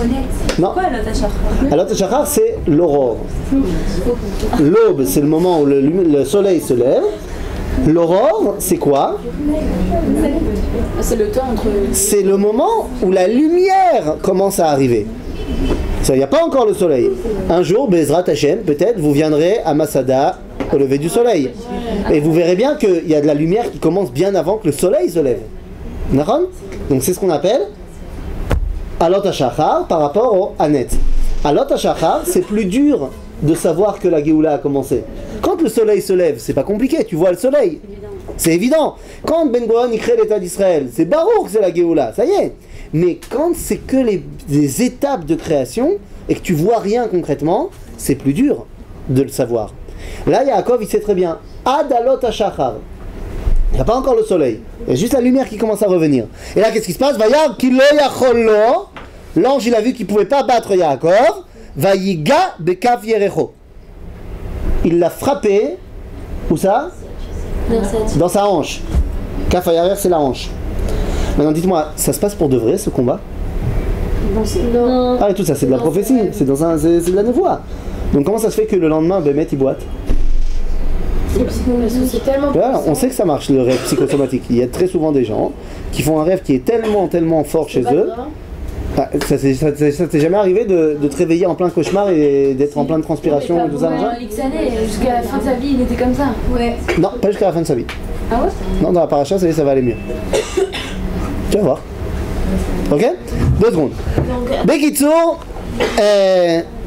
[SPEAKER 5] honnête.
[SPEAKER 1] Non.
[SPEAKER 5] Quoi l'autre achar?
[SPEAKER 1] Alors, Shachar, c'est l'aurore. L'aube, c'est le moment où le soleil se lève. L'aurore, c'est quoi?
[SPEAKER 2] C'est le temps entre.
[SPEAKER 1] C'est le moment où la lumière commence à arriver. Il n'y a pas encore le soleil. Un jour, Bezrat Hashem, peut-être, vous viendrez à Masada au lever du soleil. Et vous verrez bien qu'il y a de la lumière qui commence bien avant que le soleil se lève. D'accord? Donc c'est ce qu'on appelle Alot HaShachar par rapport au Hanet. Alot HaShachar, c'est plus dur de savoir que la Géoula a commencé. Quand le soleil se lève, c'est pas compliqué, tu vois le soleil. C'est évident. Quand Ben Gurion y crée l'État d'Israël, c'est baroque, c'est la Géoula, ça y est. Mais quand c'est que les étapes de création et que tu vois rien concrètement, c'est plus dur de le savoir. Là, Yaakov, il sait très bien. Ad Alot HaShachar. Il n'y a pas encore le soleil. Il y a juste la lumière qui commence à revenir. Et là, qu'est-ce qui se passe? Vayar kilo yachollo. L'ange, il a vu qu'il ne pouvait pas battre Yaakov. Vayiga bekaf yerecho. Il l'a frappé. Où ça? Dans sa hanche. Kaf yarer, c'est la hanche. Maintenant, dites-moi, ça se passe pour de vrai ce combat?
[SPEAKER 3] Non.
[SPEAKER 1] Ah, et tout ça, c'est de la prophétie. C'est de la névoie. Donc, comment ça se fait que le lendemain, Bémet, il boite?
[SPEAKER 3] C'est tellement.
[SPEAKER 1] Voilà, on sait que ça marche le rêve psychosomatique. Il y a très souvent des gens qui font un rêve qui est tellement fort chez eux. Ah, ça t'est jamais arrivé de te réveiller en plein cauchemar et d'être en plein de transpiration et tout ça?
[SPEAKER 2] X années, jusqu'à la fin de sa vie, il était comme ça. Ouais.
[SPEAKER 1] Non, pas jusqu'à la fin de sa vie.
[SPEAKER 2] Ah ouais?
[SPEAKER 1] Non, dans la paracha, ça va aller mieux. Tu vas voir. Ok? 2 secondes. Bekitsur,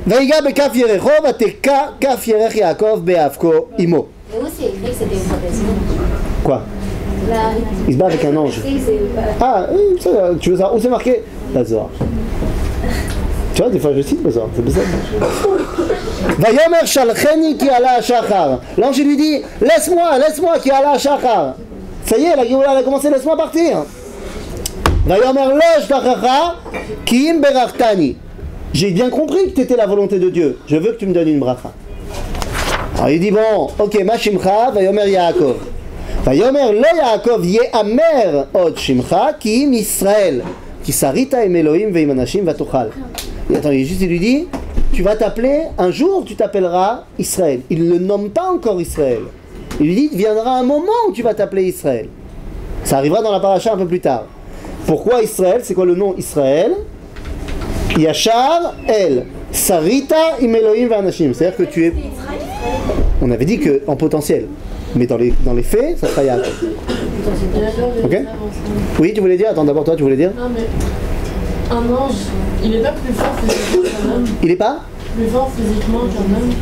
[SPEAKER 1] Vaïga bekaf yerecho, vateka kaf yerech Yaakov beavko imo.
[SPEAKER 2] Mais où c'est écrit que c'était une protection?
[SPEAKER 1] Quoi? Il se bat avec un ange. Ah, ça, tu veux savoir où c'est marqué? La Zohar. Tu vois, des fois je cite le Zohar, c'est bizarre. Vayomer shalcheni ki ala shachar. L'ange lui dit, laisse-moi ki ala shachar. Ça y est, la Géoula a commencé, laisse-moi partir. Vayomer lo shtachacha ki im berachtani. j'ai bien compris que tu étais la volonté de Dieu, je veux que tu me donnes une bracha. Alors il dit bon, ok, ma shimcha, vayomer Yaakov. Vayomer lo Yaakov ye'amer od shimcha ki im Israël, ki sarita im Elohim ve'im anashim vatochal. Et attends, il lui dit, tu vas t'appeler, un jour tu t'appelleras Israël. Il ne le nomme pas encore Israël. Il lui dit, il viendra un moment où tu vas t'appeler Israël. Ça arrivera dans la paracha un peu plus tard. Pourquoi Israël? C'est quoi le nom Israël? Yachar El Sarita im Elohim ve'anashim. C'est-à-dire que tu es... On avait dit qu'en potentiel. Mais dans les faits, ça sera Yaakov. Ok? Oui, tu voulais dire? Attends, d'abord toi, tu voulais dire?
[SPEAKER 5] Non, mais un ange, il est pas plus fort physiquement qu'un homme.
[SPEAKER 1] Il est pas?
[SPEAKER 5] Plus fort physiquement qu'un homme.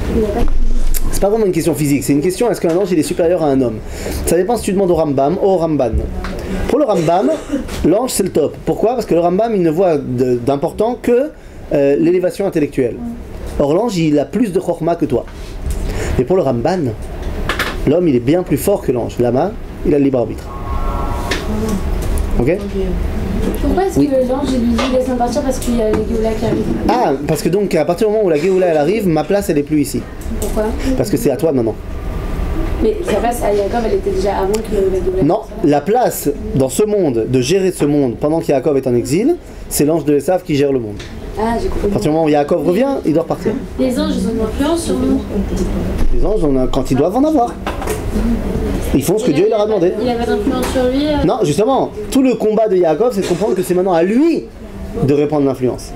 [SPEAKER 1] C'est pas vraiment une question physique, c'est une question est-ce qu'un ange il est supérieur à un homme? Ça dépend si tu demandes au Rambam ou au Ramban. Pour le Rambam, l'ange c'est le top. Pourquoi? Parce que le Rambam il ne voit d'important que l'élévation intellectuelle. Or l'ange il a plus de chorma que toi. Mais pour le Ramban, l'homme il est bien plus fort que l'ange. Lama, il a le libre arbitre. Ok?
[SPEAKER 3] Pourquoi est-ce que l'ange lui dit laisse-moi partir parce qu'il y a les Géoula qui arrivent?
[SPEAKER 1] Ah, parce que donc à partir du moment où la Géoula elle arrive, ma place elle est plus ici.
[SPEAKER 3] Pourquoi?
[SPEAKER 1] Parce que c'est à toi maintenant.
[SPEAKER 3] Mais sa place à Yaakov elle était déjà avant que la Géoula.
[SPEAKER 1] Non, la place dans ce monde, de gérer ce monde pendant qu'Yaakov est en exil, c'est l'ange de Esav qui gère le monde.
[SPEAKER 3] Ah, j'ai compris.
[SPEAKER 1] À partir du moment où Yaakov revient, il doit repartir.
[SPEAKER 5] Les anges, ils ont une influence sur nous.
[SPEAKER 1] Les anges, quand ils doivent en avoir. Ils font ce que Dieu leur a demandé.
[SPEAKER 5] Il avait d'influence sur lui.
[SPEAKER 1] Non, justement, tout le combat de Yaakov, c'est de comprendre que c'est maintenant à lui de répandre l'influence.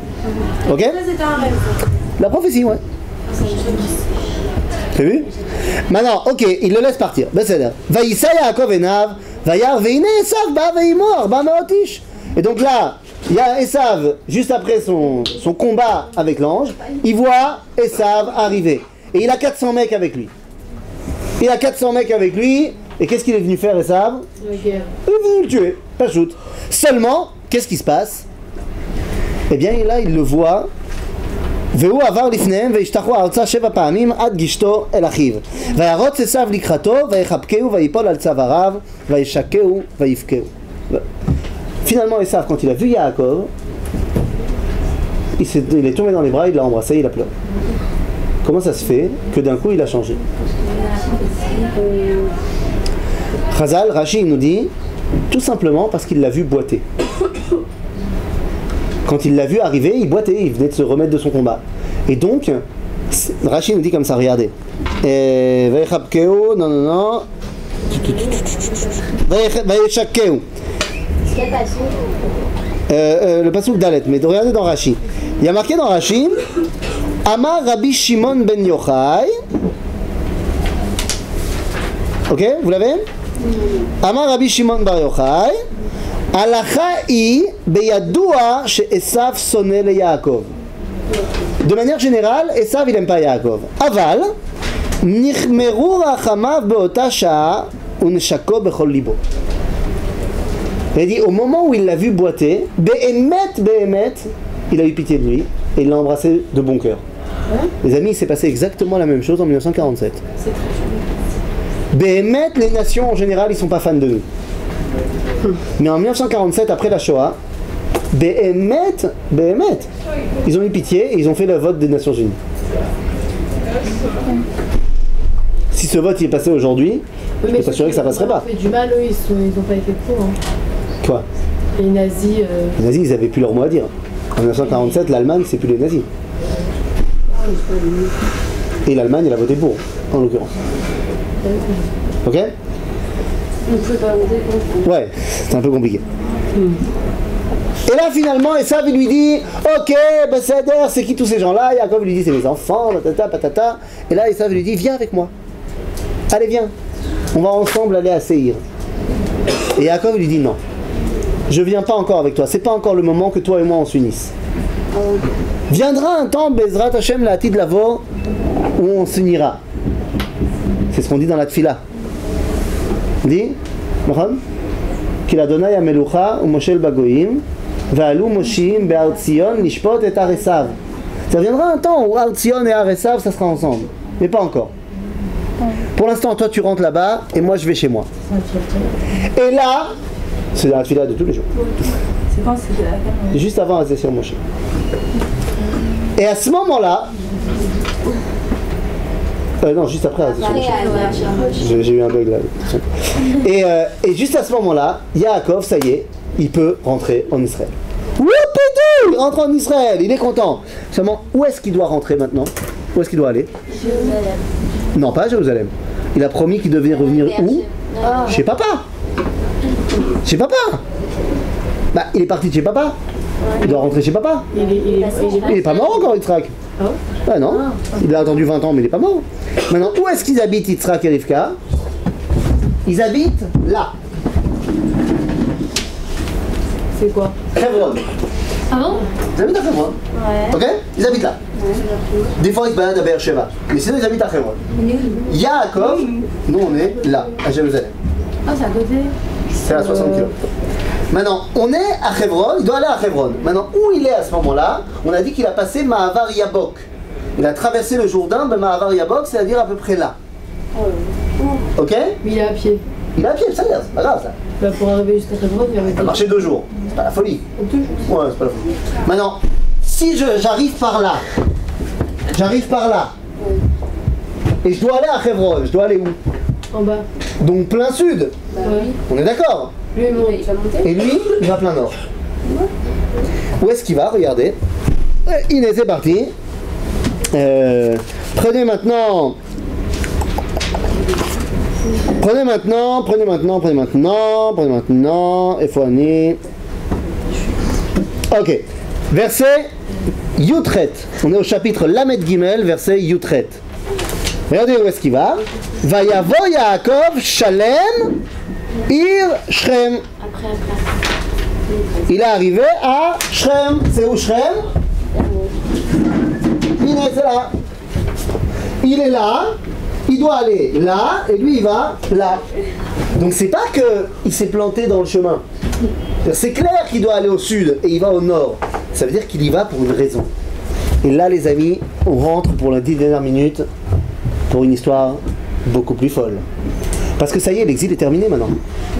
[SPEAKER 1] Ok?
[SPEAKER 2] C'était un rêve.
[SPEAKER 1] La prophétie, ouais. T'as vu? Maintenant, ok, il le laisse partir. Besséder. Vaïssa Yaakov enav, Vayar veine Esav ba veimo arba maotish. Et donc là, il y a Esav, juste après son combat avec l'ange, il voit Esav arriver. Et il a 400 mecs avec lui. Il a 400 mecs avec lui, et qu'est-ce qu'il est venu faire, Esav?
[SPEAKER 5] La guerre.
[SPEAKER 1] Il est venu le tuer, pas shoot. Seulement, qu'est-ce qui se passe? Eh bien, là, il le voit. והוא עבר לפניהם והשתחו ארצה 7 פעמים עד גישתו אל אחיו. וירוץ עשיו לקראתו ויחבקהו ויפול על צוואריו וישקהו ויבכהו. Finalement, Esav, quand il a vu Yaakov, il est tombé dans les bras, il l'a embrassé, il a pleuré. Comment ça se fait que d'un coup il a changé? Chazal, Rashi nous dit tout simplement parce qu'il l'a vu boiter. Quand il l'a vu arriver, il boitait, il venait de se remettre de son combat. Et donc, Rashi nous dit comme ça, regardez. Non. Le pasuk Dalet, mais regardez dans Rashi. Il y a marqué dans Rashi Amar Rabbi Shimon ben Yochai. Ok, vous l'avez? Amar Rabbi Shimon bar Yochai. Alacha i beyadoua she Esav sonne le Yaakov. De manière générale, Esav il n'aime pas Yaakov. Aval nichmeru rachamav beota sha'a unshako bechol libo. Il dit au moment où il l'a vu boiter, behemet, il a eu pitié de lui et il l'a embrassé de bon cœur. Les amis, il s'est passé exactement la même chose en 1947. Behemet, les nations en général, ils sont pas fans de nous. Mais en 1947, après la Shoah, Behemet, ils ont eu pitié et ils ont fait le vote des Nations Unies. Si ce vote il est passé aujourd'hui, je peux t'assurer que ça passerait pas.
[SPEAKER 5] Ils ont fait du mal, eux, ils n'ont pas été pour. Hein.
[SPEAKER 1] Quoi?
[SPEAKER 5] Les nazis.
[SPEAKER 1] Les nazis, ils avaient plus leur mot à dire. En 1947, l'Allemagne, c'est plus les nazis. Et l'Allemagne, elle a voté pour, en l'occurrence. Ok?
[SPEAKER 3] On ne pouvait pas voter pour.
[SPEAKER 1] Ouais, c'est un peu compliqué. Et là finalement, Esav il lui dit ok, Besséder, c'est qui tous ces gens-là? Yaakov lui dit c'est mes enfants, patata, patata. Et là Esav lui dit viens avec moi. Allez viens, on va ensemble aller à Seir. Et Yaakov lui dit non, je viens pas encore avec toi, c'est pas encore le moment que toi et moi on s'unisse. Viendra un temps, Bezrat Hashem la Atid Lavo, où on s'unira. C'est ce qu'on dit dans la Tfila. dit Qu'il Adonai Amelucha ou Moshe Bagoim Ve'alu Moshim Be'ar Tzion Lishpot et Har Esav. Ça viendra un temps où Har Tzion et Har Esav ça sera ensemble, mais pas encore. Pour l'instant, toi tu rentres là-bas et moi je vais chez moi. Et là, c'est dans la fila de tous les jours.
[SPEAKER 3] C'est quand c'est de la
[SPEAKER 1] juste avant la session Moshe. Et à ce moment-là, non, juste après, j'ai eu un bug là. Et juste à ce moment-là, Yaakov, ça y est, il peut rentrer en Israël. Whoopidou, il rentre en Israël, il est content. Seulement, où est-ce qu'il doit rentrer maintenant? Où est-ce qu'il doit aller?
[SPEAKER 3] Jérusalem.
[SPEAKER 1] Non, pas à Jérusalem. Il a promis qu'il devait revenir où? Chez papa. Chez papa. Bah, il est parti de chez papa. Il doit rentrer chez papa. Il est pas mort encore, Yitzhak. Ah non, il a attendu 20 ans, mais il est pas mort. Maintenant, où est-ce qu'ils habitent, Yitzhak et Rivka? Ils habitent là.
[SPEAKER 5] C'est quoi?
[SPEAKER 1] Hebron.
[SPEAKER 3] Ah bon?
[SPEAKER 1] Ils habitent à Hebron.
[SPEAKER 3] Ouais.
[SPEAKER 1] Ok? Ils habitent là. Des fois, ils se baladent à Beersheba. Mais sinon, ils habitent à Hebron. Yaakov, nous, on est là, à Jérusalem.
[SPEAKER 3] Ah, c'est à côté.
[SPEAKER 1] C'est à 60 km. Maintenant, on est à Hebron, il doit aller à Hebron. Maintenant, où il est à ce moment-là? On a dit qu'il a passé Mahavar Yabok. Il a traversé le Jourdain de Mahavar Yabok, c'est-à-dire à peu près là. Ok?
[SPEAKER 5] Mais il est à pied.
[SPEAKER 1] Il est à pied, ça y est, c'est pas grave ça.
[SPEAKER 5] Bah, pour arriver jusqu'à Hebron, il y avait
[SPEAKER 1] Il a marché 2 jours. C'est pas la folie. Ouais, c'est pas la folie. Maintenant, si j'arrive par là, et je dois aller à Hebron, je dois aller où?
[SPEAKER 5] en bas.
[SPEAKER 1] Donc plein sud.
[SPEAKER 5] Ouais.
[SPEAKER 1] On est d'accord?
[SPEAKER 5] Lui, il va monter.
[SPEAKER 1] Et lui, il va plein nord. Où est-ce qu'il va? Regardez. Inès, c'est parti. Prenez maintenant. Ephani. Ok. Verset Yutret. On est au chapitre Lamed Gimel, verset Yutret. Regardez où est-ce qu'il va. Vayavo Yaakov Shalem Ir Shrem. Il est arrivé à Shrem. C'est où Shrem? Inès, c'est là. Il est là. Il doit aller là, et lui il va là. Donc c'est pas qu'il s'est planté dans le chemin. C'est clair qu'il doit aller au sud et il va au nord. Ça veut dire qu'il y va pour une raison. Et là les amis, on rentre pour la 10 dernières minutes pour une histoire beaucoup plus folle. Parce que ça y est, l'exil est terminé maintenant.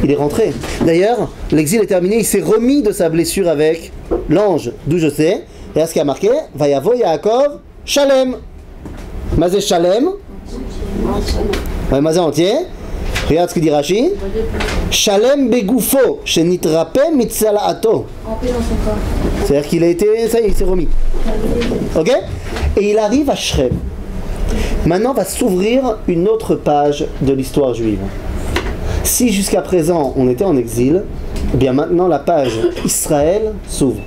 [SPEAKER 1] Il est rentré. D'ailleurs, l'exil est terminé, il s'est remis de sa blessure avec l'ange, d'où je sais. Et à ce qui a marqué, Vayavo Yaakov Shalem. Mazé Shalem. Mazé entier. Regarde ce que dit Rashi. Shalem begoufo, shenitrape mitzalaato. C'est-à-dire qu'il a été, ça y est, il s'est remis. Ok? Et il arrive à Shrem. Maintenant va s'ouvrir une autre page de l'histoire juive. Si jusqu'à présent on était en exil, eh bien maintenant la page Israël s'ouvre.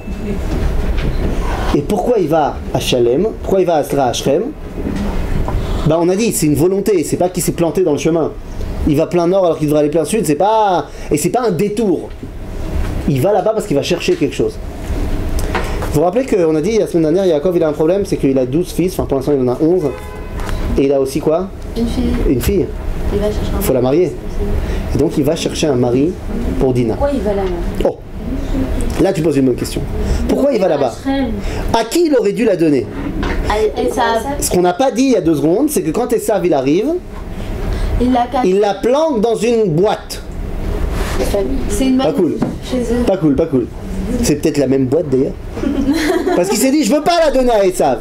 [SPEAKER 1] Et pourquoi il va à Shalem? Pourquoi il va à Shrem? Ben on a dit, c'est une volonté, c'est pas qu'il s'est planté dans le chemin. Il va plein nord alors qu'il devrait aller plein sud, c'est pas un détour. Il va là-bas parce qu'il va chercher quelque chose. Vous vous rappelez qu'on a dit la semaine dernière, Yaakov il a un problème, c'est qu'il a 12 fils, enfin pour l'instant il en a 11. Et il a aussi quoi?
[SPEAKER 3] Une fille.
[SPEAKER 1] Une fille.
[SPEAKER 3] Il va chercher un
[SPEAKER 1] Il faut la marier. Et donc il va chercher un mari pour Dina.
[SPEAKER 2] Pourquoi il va là?
[SPEAKER 1] Oh, là tu poses une bonne question. Pourquoi il va là-bas? À qui il aurait dû la donner? Ce qu'on n'a pas dit il y a 2 secondes, c'est que quand Esav il arrive, il la planque dans une boîte.
[SPEAKER 3] C'est une
[SPEAKER 1] Pas cool.
[SPEAKER 3] chez eux.
[SPEAKER 1] Pas cool, pas cool. C'est peut-être la même boîte d'ailleurs. Parce qu'il s'est dit, je veux pas la donner à Esav.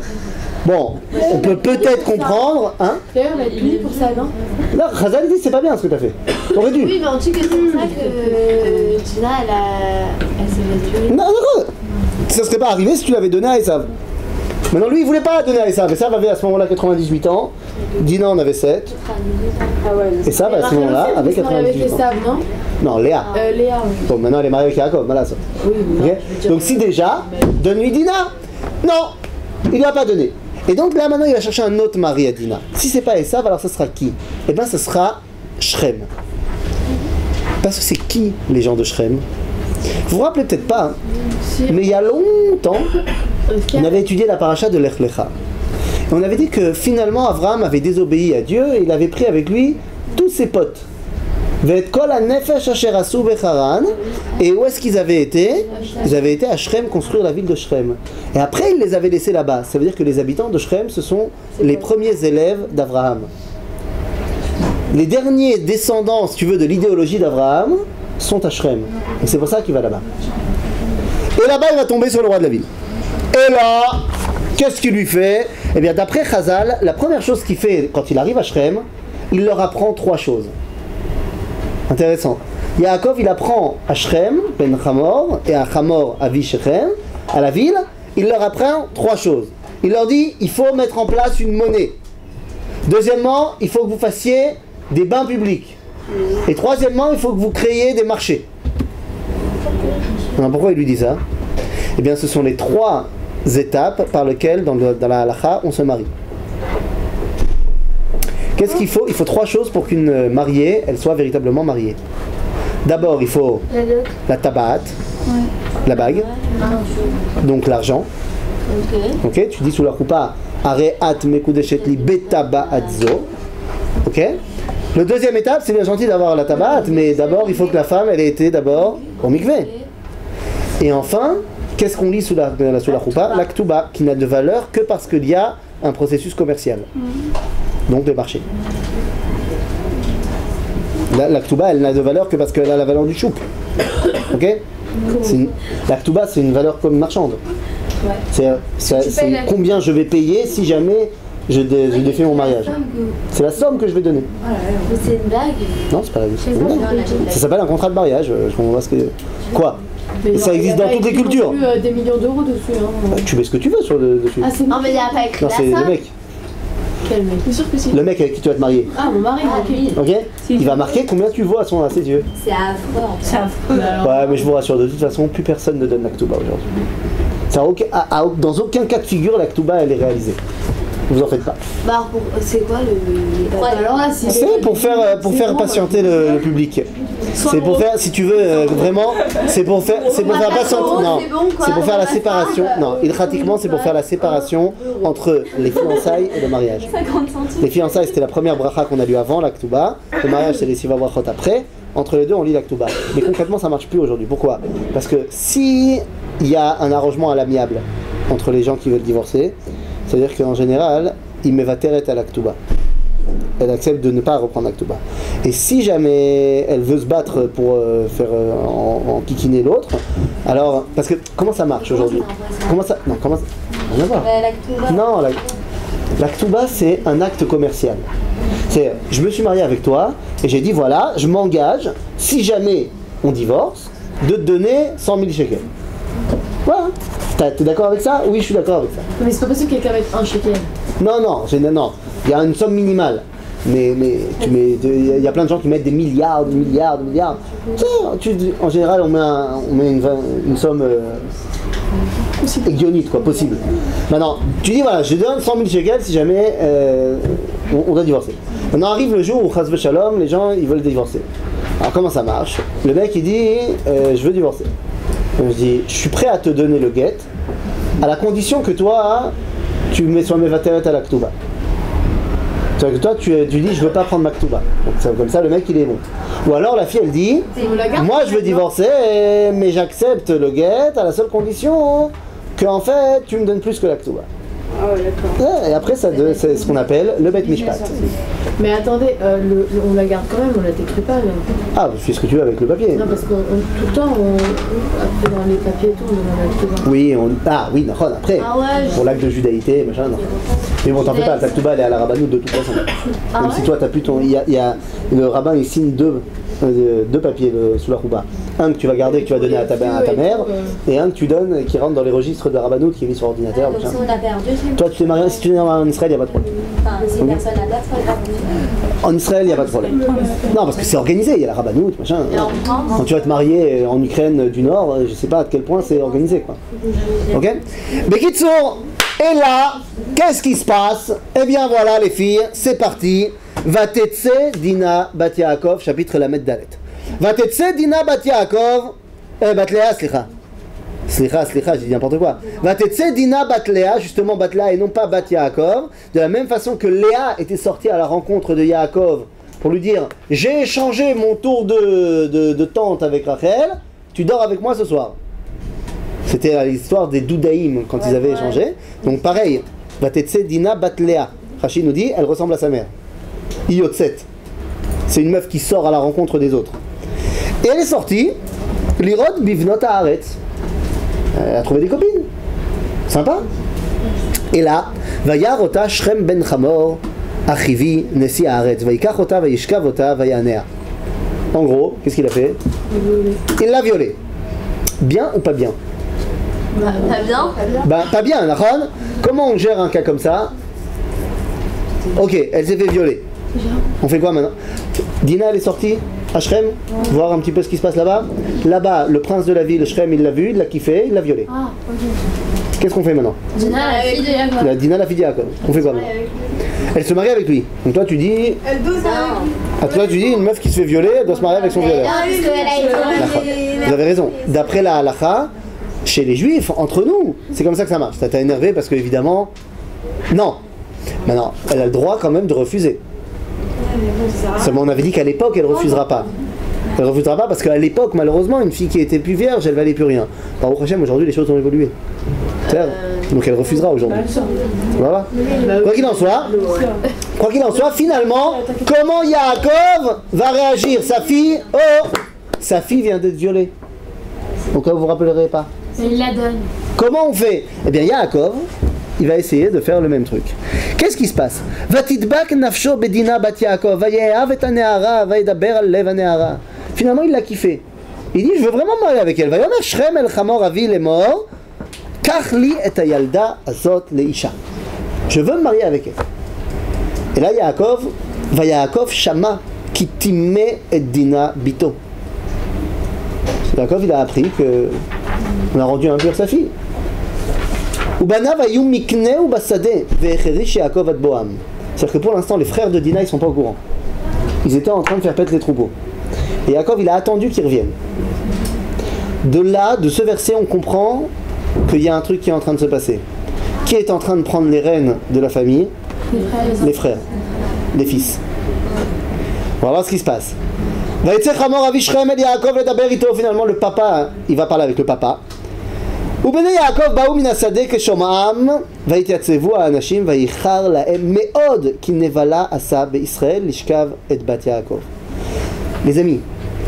[SPEAKER 1] Bon, on peut peut-être comprendre, hein?
[SPEAKER 5] D'ailleurs, on a puni pour ça, non?
[SPEAKER 1] Non, Khazal dit c'est pas bien ce que t'as fait. T'aurais dû.
[SPEAKER 3] Oui, mais on dit que c'est pour ça que Tina, elle s'est fait tuer.
[SPEAKER 1] Non, non, ça serait pas arrivé si tu l'avais donné à Esav. Maintenant, lui, il voulait pas la donner à Esav. Esav avait à ce moment-là 98 ans. Dina en avait 7.
[SPEAKER 5] Ah ouais.
[SPEAKER 1] Esav à ce moment-là avait 98 ans.
[SPEAKER 5] Esav, non?
[SPEAKER 1] Non, Léa.
[SPEAKER 5] Léa.
[SPEAKER 1] Bon, maintenant elle est mariée avec Yaakov, voilà ça.
[SPEAKER 5] Oui,
[SPEAKER 1] Okay. Donc si déjà, donne-lui Dina. Non, il ne l'a pas donné. Et donc là maintenant il va chercher un autre mari à Dina. Si c'est pas Esav, alors ça sera qui? Eh bien ça sera Shrem. Parce que c'est qui les gens de Shrem? Vous vous rappelez peut-être pas, hein, mais il y a longtemps, on avait étudié la paracha de Lech Lecha. Et on avait dit que finalement Abraham avait désobéi à Dieu et il avait pris avec lui tous ses potes. Et où est-ce qu'ils avaient été? Ils avaient été à Shrem construire la ville de Shrem. Et après, ils les avaient laissés là-bas. Ça veut dire que les habitants de Shrem, ce sont les premiers élèves d'Abraham. Les derniers descendants, si tu veux, de l'idéologie d'Abraham sont à Shrem. Et c'est pour ça qu'il va là-bas. Et là-bas, il va tomber sur le roi de la ville. Et là, Qu'est-ce qu'il lui fait? Eh bien, d'après Chazal, la première chose qu'il fait quand il arrive à Shrem, il leur apprend 3 choses. Intéressant. Yaakov, il apprend à Shrem, Ben Hamor, et à Hamor, à Shechem, à la ville, il leur apprend 3 choses. Il leur dit, il faut mettre en place une monnaie. Deuxièmement, il faut que vous fassiez des bains publics. Et troisièmement, il faut que vous créiez des marchés. Alors, pourquoi il lui dit ça? Eh bien, ce sont les 3 étapes par lesquelles, dans la halakha, on se marie. Qu'est-ce qu'il faut? Il faut 3 choses pour qu'une mariée, elle soit véritablement mariée. D'abord, il faut la tabaat, la bague, donc l'argent. Ok, tu dis sous la choupa, areat mekudeshet li betabaadzo. Ok. Le deuxième étape, c'est bien gentil d'avoir la tabaat, mais d'abord, il faut que la femme, elle ait été d'abord au mikvé. Et enfin, qu'est-ce qu'on lit sous la choupa? La ktuba, qui n'a de valeur que parce qu'il y a un processus commercial. Donc le marché. La ktuba, elle n'a de valeur que parce qu'elle a la valeur du chouk. Ok? La ktuba, c'est une valeur comme marchande. C'est combien je vais payer si jamais je défais mon mariage. C'est la somme que je vais donner.
[SPEAKER 3] C'est une blague?
[SPEAKER 1] Non, c'est pas la blague. Ça s'appelle un contrat de mariage. Je comprends pas ce que. Quoi? Et ça existe dans toutes les cultures.
[SPEAKER 5] Il y a des millions d'euros dessus. Hein.
[SPEAKER 1] Tu mets ce que tu veux dessus.
[SPEAKER 3] Ah, c'est non, mais il n'y a pas écrit
[SPEAKER 1] non, c'est le mec.
[SPEAKER 5] Quel mec? C'est sûr que c'est.
[SPEAKER 1] Le mec avec qui tu vas te marier.
[SPEAKER 5] Ah, mon mari,
[SPEAKER 1] ok. Il va marquer combien tu vaux à ses yeux.
[SPEAKER 2] C'est affreux.
[SPEAKER 5] C'est affreux.
[SPEAKER 1] Ouais, mais je vous rassure, de toute façon, plus personne ne donne la ktuba aujourd'hui. Dans aucun cas de figure, la ktuba, elle est réalisée. Vous en faites pas.
[SPEAKER 3] Bah, c'est quoi le.
[SPEAKER 2] Alors là,
[SPEAKER 1] c'est pour faire patienter le public. C'est pour faire, si tu veux, vraiment, c'est pour faire patienter. Non, c'est pour faire la séparation. Non, pratiquement, c'est pour faire la séparation entre les fiançailles et le mariage. Les fiançailles, c'était la première bracha qu'on a lue avant, la ktuba. Le mariage, c'est les siva brachot après. Entre les deux, on lit la ktuba. Mais concrètement, ça marche plus aujourd'hui. Pourquoi? Parce que si il y a un arrangement à l'amiable entre les gens qui veulent divorcer, c'est-à-dire qu'en général, il me va terrer à la ktuba. Elle accepte de ne pas reprendre la ktuba. Et si jamais elle veut se battre pour faire en kikiner l'autre, alors, parce que comment ça marche aujourd'hui? Comment ça? Non, comment ça? Rien à voir. Non, la ktuba, c'est un acte commercial. C'est, je me suis marié avec toi et j'ai dit voilà, je m'engage, si jamais on divorce, de te donner 100 000 shekels. Voilà. T'es d'accord avec ça? Oui, je suis d'accord avec ça.
[SPEAKER 5] Mais c'est pas possible que quelqu'un mette 1 shekel.
[SPEAKER 1] Non. Il y a une somme minimale. Mais il y a plein de gens qui mettent des milliards. En général, on met une somme guionite, quoi, possible. Maintenant, tu dis voilà, je donne 100 000 shekels si jamais on doit divorcer. Maintenant arrive le jour où chas v'shalom, les gens ils veulent divorcer. Alors comment ça marche? Le mec il dit je veux divorcer. Je dis je suis prêt à te donner le get à la condition que toi tu sois mevateret à la ktuba. C'est-à-dire que toi tu dis je veux pas prendre ma ktuba. Donc comme ça le mec il est bon. Ou alors la fille elle dit moi je veux divorcer mais j'accepte le get à la seule condition que en fait tu me donnes plus que la ktuba.
[SPEAKER 5] Ah ouais, d'accord.
[SPEAKER 1] Et après c'est ce qu'on appelle le bet mishpat.
[SPEAKER 5] Mais attendez, on la garde quand même, on la détruit pas. Là.
[SPEAKER 1] Ah, tu fais ce que tu veux avec le papier.
[SPEAKER 5] Non, parce que tout le temps, après dans les papiers et tout, on en a tout.
[SPEAKER 1] Oui, oui, après, pour l'acte de judaïté, machin, non. Mais bon, t'en fais pas, la ktuba elle est à la rabbanout de toute façon. Même si toi t'as plus ton. Il y a le rabbin il signe deux papiers sous la rouba. Un que tu vas garder, que tu vas donner à ta mère, et un que tu donnes qui rentre dans les registres de rabbanout qui est mis sur ordinateur.
[SPEAKER 2] Donc si on a perdu,
[SPEAKER 1] toi tu t'es marié, si tu es marié en Israël, il n'y a pas de problème.
[SPEAKER 2] Enfin, si personne n'a date, c'est pas grave.
[SPEAKER 1] En Israël, il n'y a pas de problème. Non, parce que c'est organisé, il y a la rabbanout, machin. Quand tu vas te marier en Ukraine du Nord, je sais pas à quel point c'est organisé, quoi. Ok? Bekitsour, et là, qu'est-ce qui se passe? Eh bien voilà les filles, c'est parti. Vatetse Dina Bat Yaakov, chapitre Lamed Dalet. Vatetse Dina Bat Yaakov, Bat Léa, Slicha, j'ai dit n'importe quoi. Vatetse Dina Bat Léa, justement Bat Léa et non pas Bat Yaakov, de la même façon que Léa était sortie à la rencontre de Yaakov pour lui dire j'ai échangé mon tour de tente avec Rachel, tu dors avec moi ce soir. C'était l'histoire des Doudaïm quand ils avaient échangé. Donc pareil, Vatetse Dina Bat Léa. Rashi nous dit elle ressemble à sa mère. Iyotset. C'est une meuf qui sort à la rencontre des autres. Et elle est sortie, Lirod Bivnot Haaretz. Elle a trouvé des copines. Sympa. Et là, Vayar ota Shrem ben Hamor, Achivi nesi haaretz, Vayikach ota, Vayishkav ota, Vayanea. En gros, qu'est-ce qu'il a fait? Il l'a violée. Bien ou pas bien?
[SPEAKER 3] Pas bien.
[SPEAKER 1] Bah, pas bien, Nahon. Comment on gère un cas comme ça? Ok, elle s'est fait violer. On fait quoi maintenant? Dina, elle est sortie à Shrem, voir un petit peu ce qui se passe là-bas. Là-bas, le prince de la ville, Shrem, il l'a vu, il l'a kiffé, il l'a violé.
[SPEAKER 3] Ah, ok.
[SPEAKER 1] Qu'est-ce qu'on fait maintenant?
[SPEAKER 3] Dina, la fille de Yaakov.
[SPEAKER 1] Dina, la fille de Yaakov. On fait quoi maintenant? Elle se marie avec lui. Donc toi, tu dis.
[SPEAKER 5] Elle dose avec lui.
[SPEAKER 1] Toi, tu dis une meuf qui se fait violer, elle doit se marier avec son violeur.
[SPEAKER 2] parce qu'elle a été.
[SPEAKER 1] Vous avez raison. D'après la halakha, chez les juifs, entre nous, c'est comme ça que ça marche. Ça t'a énervé parce que, évidemment. Non. Maintenant, elle a le droit quand même de refuser. Seulement, on avait dit qu'à l'époque, elle refusera pas. Elle refusera pas parce qu'à l'époque, malheureusement, une fille qui était plus vierge, elle valait plus rien. Baruch Hashem, aujourd'hui, les choses ont évolué. Donc elle refusera aujourd'hui. Voilà. Quoi qu'il en soit, finalement, comment Yaakov va réagir? Sa fille vient d'être violée. Donc vous vous rappellerez pas.
[SPEAKER 3] Il la donne.
[SPEAKER 1] Comment on fait? Eh bien, Yaakov, il va essayer de faire le même truc. Qu'est-ce qui se passe? Vatidbak nafsho bedina bat Yaakov, vayehav et haneara, vayedaber al lev haneara. Finalement, il l'a kiffé. Il dit, je veux vraiment me marier avec elle. Vayomer Shrem el Hamor avi le mort, kach li et hayalda azot leisha. Je veux me marier avec elle. Et là, Yaakov shama ki timme et dina bito. Yaakov, il a appris que on a rendu impure sa fille. C'est-à-dire que pour l'instant, les frères de Dina, ils sont pas au courant. Ils étaient en train de faire pète les troupeaux. Et Yaakov, il a attendu qu'ils reviennent. De là, de ce verset, on comprend qu'il y a un truc qui est en train de se passer. Qui est en train de prendre les rênes de la famille? Les frères, les fils. On va voir ce qui se passe. Finalement, le papa, il va parler avec le papa. ובני יעקב באו מן השדה כשומעם ויתייצבו האנשים ויחר להם מאוד כי נבלה עשה בישראל לשכב את בת יעקב. Les amis,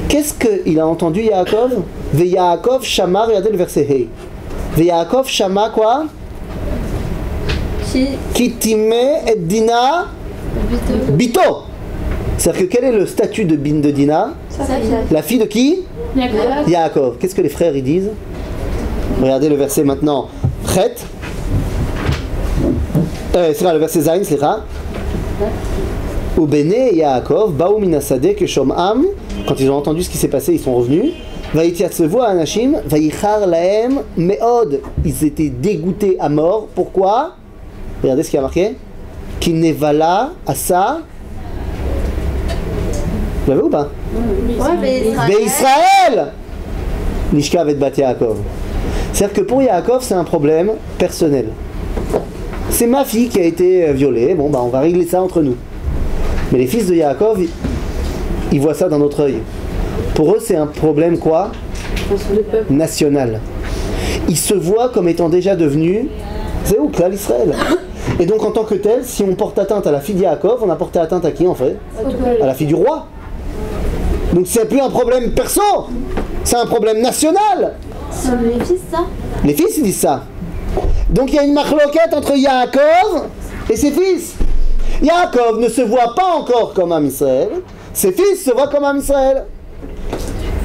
[SPEAKER 1] qu'est-ce qu'il a entendu Yaakov? ויעקב שמע, regardez le verset Hey. ויעקב שמע quoi? כי טימא את דינה ביתו. C'est-à-dire que quel est le statut de Dina? La fille de qui? Yaakov. Qu'est-ce que les frères ils disent? Regardez le verset maintenant. Chet. C'est là le verset Zayn, c'est là. Ou Bene Yaakov, Baou Minasade, Keshom'am. Quand ils ont entendu ce qui s'est passé, ils sont revenus. Vaïtiatsevu Anashim, Vaïchar Laem, Meod. Ils étaient dégoûtés à mort. Pourquoi? Regardez ce qu'il y a marqué. Kinevala Asa. Vous l'avez ou pas? Israël. Nishkav et Bat Yaakov. C'est-à-dire que pour Yaakov, c'est un problème personnel. C'est ma fille qui a été violée, bon bah on va régler ça entre nous. Mais les fils de Yaakov, ils voient ça d'un autre œil. Pour eux, c'est un problème quoi? National. Ils se voient comme étant déjà devenus, c'est où là l'Israël. Et donc en tant que tel, si on porte atteinte à la fille de Yaakov, on a porté atteinte à qui en fait? À la fille du roi. Donc c'est plus un problème perso, c'est un problème national.
[SPEAKER 3] C'est les fils, ça?
[SPEAKER 1] Les fils, ils disent ça. Donc il y a une marloquette entre Yaakov et ses fils. Yaakov ne se voit pas encore comme un Israël. Ses fils se voient comme un Israël.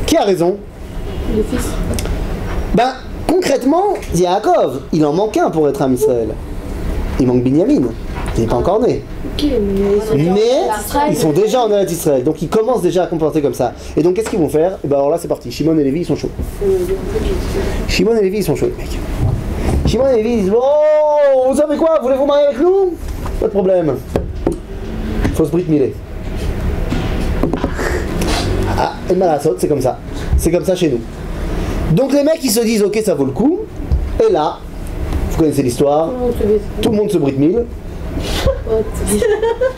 [SPEAKER 1] Qui a raison?
[SPEAKER 5] Les fils.
[SPEAKER 1] Ben, concrètement, Yaakov, il en manque un pour être un Israël. Il manque Binyamin. Il n'est pas encore né.
[SPEAKER 5] Okay,
[SPEAKER 1] mais ils sont déjà en Eretz Israël, donc ils commencent déjà à comporter comme ça. Et donc qu'est-ce qu'ils vont faire? Et ben alors là c'est parti, Shimon et Lévi ils sont chauds. Shimon et Lévi ils sont chauds les mecs. Shimon et Lévi ils disent oh, vous savez quoi, voulez-vous marier avec nous? Pas de problème. Faut se brit miler. Ah, et Malasot, c'est comme ça. C'est comme ça chez nous. Donc les mecs ils se disent ok ça vaut le coup. Et là, vous connaissez l'histoire, tout le monde se brit mille.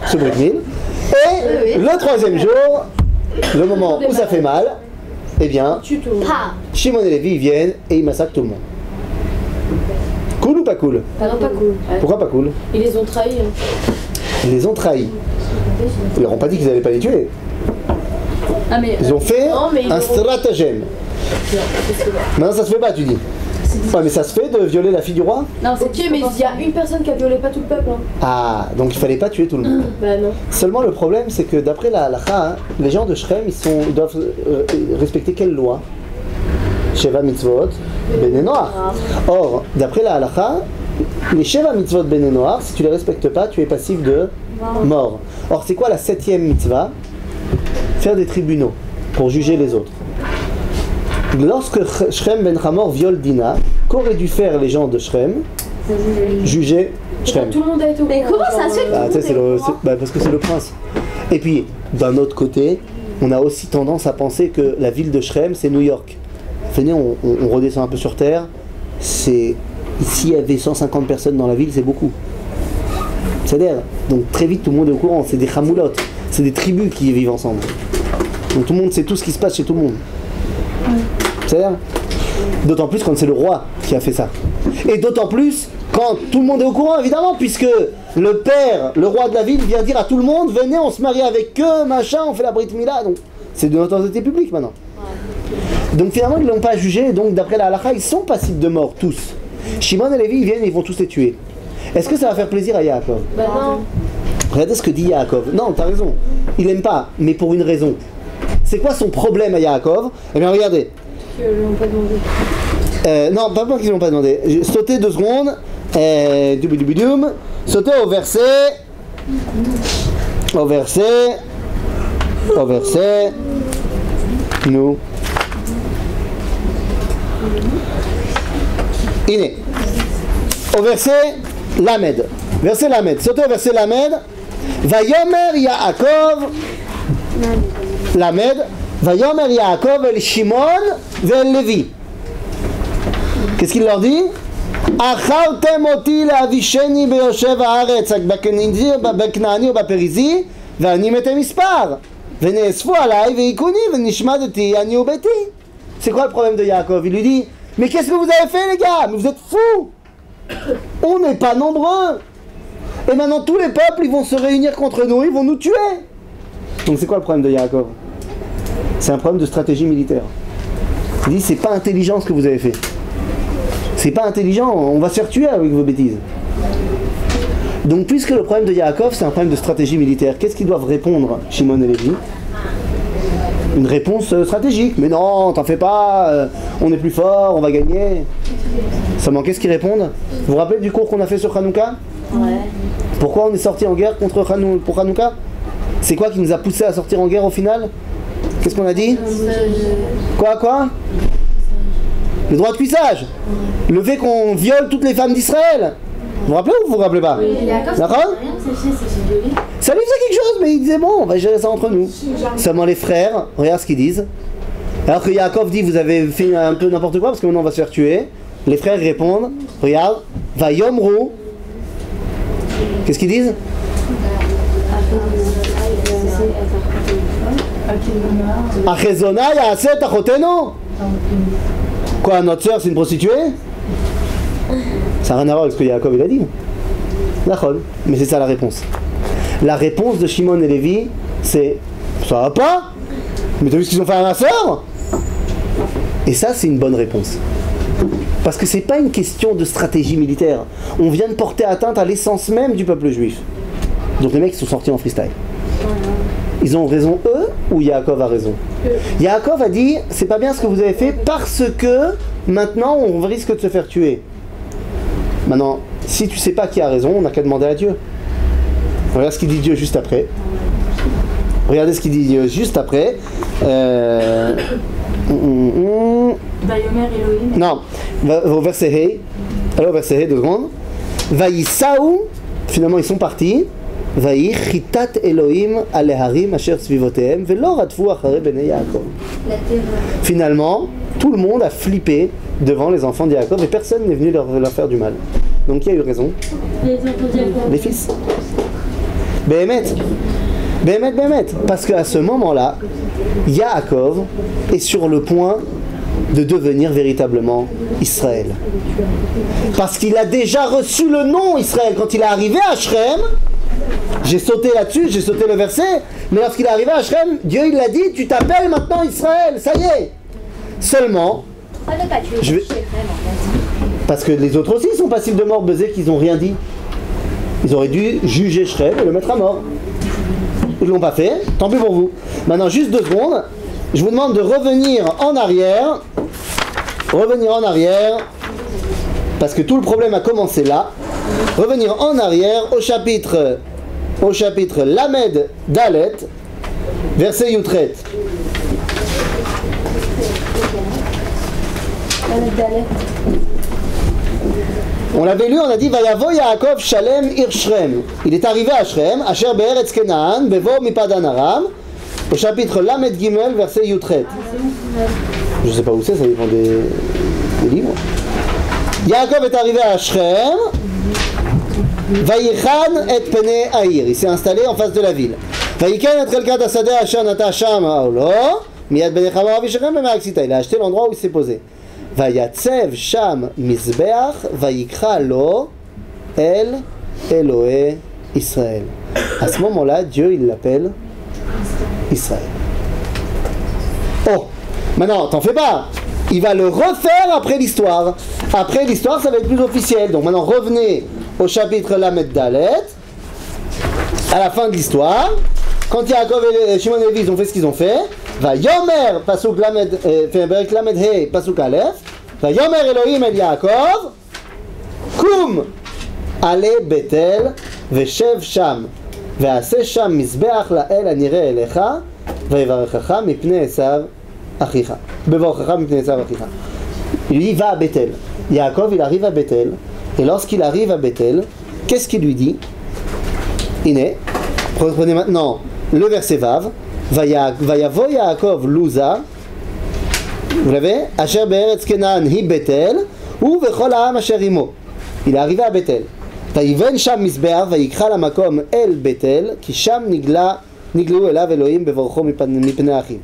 [SPEAKER 1] Se brit mille. Et le troisième jour, le moment où ça fait mal, eh bien, Shimon et Lévi viennent et ils massacrent tout le monde. Cool ou pas cool?
[SPEAKER 5] Ah non, pas cool.
[SPEAKER 1] Pourquoi pas cool?
[SPEAKER 5] Ils les ont trahis.
[SPEAKER 1] Ils les ont trahis. Ils leur ont pas dit qu'ils n'allaient pas les tuer.
[SPEAKER 5] Ah, mais,
[SPEAKER 1] ils ont fait un stratagème.
[SPEAKER 5] Non,
[SPEAKER 1] Maintenant ça se fait pas, tu dis. Ouais, mais ça se fait de violer la fille du roi?
[SPEAKER 3] Non, c'est ok, mais il y a une personne qui a violé pas tout le peuple. Hein.
[SPEAKER 1] Ah, donc il fallait pas tuer tout le monde.
[SPEAKER 3] Bah non.
[SPEAKER 1] Seulement le problème, c'est que d'après la halakha, les gens de Shrem, ils doivent respecter quelle loi? Sheva mitzvot, Bnei Noach. Or, d'après la halakha, les Sheva mitzvot Bnei Noach, si tu les respectes pas, tu es passif de mort. Or, c'est quoi la 7e mitzvah? Faire des tribunaux pour juger les autres. Lorsque Shrem ben Hamor viole Dina, qu'auraient dû faire les gens de Shrem? Juger Shrem.
[SPEAKER 3] Tout le monde a été au courant.
[SPEAKER 2] Mais comment ça se fait que
[SPEAKER 1] Parce que c'est le prince. Et puis, d'un autre côté, on a aussi tendance à penser que la ville de Shrem, c'est New York. Venez, on redescend un peu sur terre. S'il y avait 150 personnes dans la ville, c'est beaucoup. C'est-à-dire, donc très vite, tout le monde est au courant. C'est des chamoulottes, c'est des tribus qui vivent ensemble. Donc tout le monde sait tout ce qui se passe chez tout le monde. C'est-à-dire, d'autant plus quand c'est le roi qui a fait ça. Et d'autant plus quand tout le monde est au courant, évidemment, puisque le père, le roi de la ville, vient dire à tout le monde, venez, on se marie avec eux, machin, on fait la Brit Mila. Donc c'est de notoriété publique maintenant. Donc finalement, ils ne l'ont pas jugé, donc d'après la halakha, ils sont passibles de mort, tous. Shimon et Lévi, ils viennent et ils vont tous les tuer. Est-ce que ça va faire plaisir à Yaakov?
[SPEAKER 3] Bah non.
[SPEAKER 1] Regardez ce que dit Yaakov. Non, t'as raison. Il aime pas, mais pour une raison. C'est quoi son problème à Yaakov? Eh bien, regardez.
[SPEAKER 3] Ils l'ont pas demandé.
[SPEAKER 1] Non, pas qu'ils l'ont pas demandé. Sautez 2 secondes. Sautez au verset. Au verset. Au verset. Nous. Iné. Au verset Lamed. Verset Lamed. Sautez au verset Lamed. Vayomer Yaakov. Lamed. Vayomer Yaakov el Shimon vel Levi. Qu'est-ce qu'il leur dit? Achartem oti leavisheni beyoshev haaretz בכנעני ובפריזי ואני מתי מספר ונאספו עליי והיכוני ונשמדתי אני וביתי. C'est quoi le problème de Yaakov? Il lui dit, mais qu'est-ce que vous avez fait les gars? Mais vous êtes fous! On n'est pas nombreux! Et maintenant tous les peuples ils vont se réunir contre nous, ils vont nous tuer! Donc c'est quoi le problème de Yaakov? C'est un problème de stratégie militaire. Il dit, c'est pas intelligent ce que vous avez fait. C'est pas intelligent, on va se faire tuer avec vos bêtises. Donc puisque le problème de Yaakov c'est un problème de stratégie militaire, qu'est-ce qu'ils doivent répondre, Shimon et Lévi? Une réponse stratégique. Mais non, t'en fais pas, on est plus fort, on va gagner. Seulement qu'est-ce qu'ils répondent? Vous vous rappelez du cours qu'on a fait sur Hanouka?
[SPEAKER 2] Ouais.
[SPEAKER 1] Pourquoi on est sorti en guerre pour Hanouka? C'est quoi qui nous a poussé à sortir en guerre au final? Qu'est-ce qu'on a dit? Quoi? Le droit de cuissage. Le fait qu'on viole toutes les femmes d'Israël. Vous vous rappelez ou vous vous rappelez pas? D'accord? Ça lui faisait quelque chose, mais il disait bon, on va gérer ça entre nous. Seulement les frères, regarde ce qu'ils disent. Alors que Yaakov dit vous avez fait un peu n'importe quoi parce que maintenant on va se faire tuer. Les frères répondent, regarde, va yomru. Qu'est-ce qu'ils disent? Achezona ya'aset achotenu. Quoi, notre sœur c'est une prostituée? Ça n'a rien à voir avec ce que Yaakov il a dit. D'accord, mais c'est ça la réponse. La réponse de Shimon et Lévi, c'est ça va pas? Mais t'as vu ce qu'ils ont fait à ma sœur? Et ça, c'est une bonne réponse. Parce que c'est pas une question de stratégie militaire. On vient de porter atteinte à l'essence même du peuple juif. Donc les mecs sont sortis en freestyle. Ils ont raison eux ou Yaakov a raison? Yaakov a dit c'est pas bien ce que vous avez fait parce que maintenant on risque de se faire tuer. Maintenant, si tu sais pas qui a raison, on n'a qu'à demander à Dieu. Regarde ce qu'il dit Dieu juste après. Regardez ce qu'il dit Dieu juste après. Non, au verset Hey. Allez au verset Hey, 2 secondes. Vaïsaou, finalement ils sont partis. Vaï chitat Elohim aleharim asher svivotehem velo radfu acharei bnei Yaakov. Finalement, tout le monde a flippé devant les enfants de Yaakov et personne n'est venu leur faire du mal. Donc qui a eu raison? Les fils. Béhémet. Parce qu'à ce moment-là, Yaakov est sur le point de devenir véritablement Israël. Parce qu'il a déjà reçu le nom Israël. Quand il est arrivé à Shrem, j'ai sauté là-dessus, j'ai sauté le verset, mais lorsqu'il est arrivé à Shrem, Dieu il l'a dit, tu t'appelles maintenant Israël, ça y est. Seulement,
[SPEAKER 2] Je vais...
[SPEAKER 1] Parce que les autres aussi sont passibles de mort, Bezek, qu'ils n'ont rien dit. Ils auraient dû juger Shrem et le mettre à mort. Ils ne l'ont pas fait, tant pis pour vous. Maintenant, juste 2 secondes, je vous demande de revenir en arrière. Revenir en arrière, parce que tout le problème a commencé là. Revenir en arrière au chapitre Lamed Dalet, verset Yutret. On l'avait lu, on a dit Vayavo Yaakov Shalem Ir Shrem. Il est arrivé à Shrem, Asher Be'eretz Kenaan, Bevo Mipadan Aram, au chapitre Lamed Gimel, verset Yutret. Je ne sais pas où c'est, ça dépend des livres. Yaakov est arrivé à Shrem, Vayichan et Pene Aïr. Il s'est installé en face de la ville. Vayikan et Relkat Asadeh Asher Nata Sham Aolo, Miyad Benechama Avishrem Be'Maaksita. Il a acheté l'endroit où il s'est posé. Vayatsev Sham Mizbeach, Vayikra Lo El Elohe Israël. À ce moment-là, Dieu il l'appelle Israël. Oh, maintenant, t'en fais pas. Il va le refaire après l'histoire. Après l'histoire, ça va être plus officiel. Donc maintenant, revenez au chapitre Lamed Dalet. À la fin de l'histoire, quand Yaakov et Shimon et Lévi ils ont fait ce qu'ils ont fait, va Yomer Pasuk Lamed Lamed He Pasuk Aleph, va Yomer Elohim El Yaakov, Kum Ale Betel Veshev Sham, Ve'aseh Sham Mizbeach La'el Anire Elecha, Ve'yevarechacha Mipnei Esav Achicha. Bevorchacha Mipnei Esav Achicha. Il dit va à Bethel. Yaakov il arrive à Bethel, et lorsqu'il arrive à Bethel, qu'est-ce qu'il lui dit? Iné, prenez maintenant le verset Vav. Vayavo Yaakov Luza. Vous l'avez? Asher Be'eretz Kenaan hi Bethel, ou vechol ha'am asher imo. Il est arrivé à Bethel. Vayiven sham mizbeach, vayikra lamakom el Bethel, ki sham nigleu elav Elohim bevorcho mipnei achim.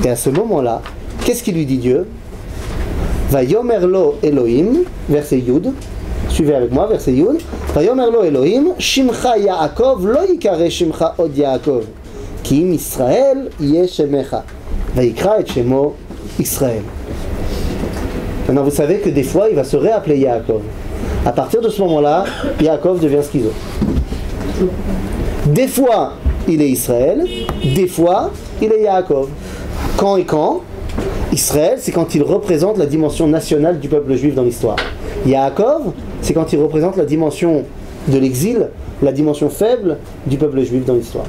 [SPEAKER 1] Et à ce moment-là, qu'est-ce qu'il lui dit Dieu? Vayomer lo Elohim, verset Yud. Suivez avec moi, verset Yud. Vayomer lo Elohim, Shimcha Yaakov lo yikare Shimcha od Yaakov, ki im Israël yeh shemecha. Vayikra et shemo Israël. Maintenant, vous savez que des fois, il va se réappeler Yaakov. À partir de ce moment-là, Yaakov devient schizo. Des fois, il est Israël. Des fois, il est Yaakov. Quand et quand? Israël, c'est quand il représente la dimension nationale du peuple juif dans l'histoire. Yaakov, c'est quand il représente la dimension de l'exil, la dimension faible du peuple juif dans l'histoire.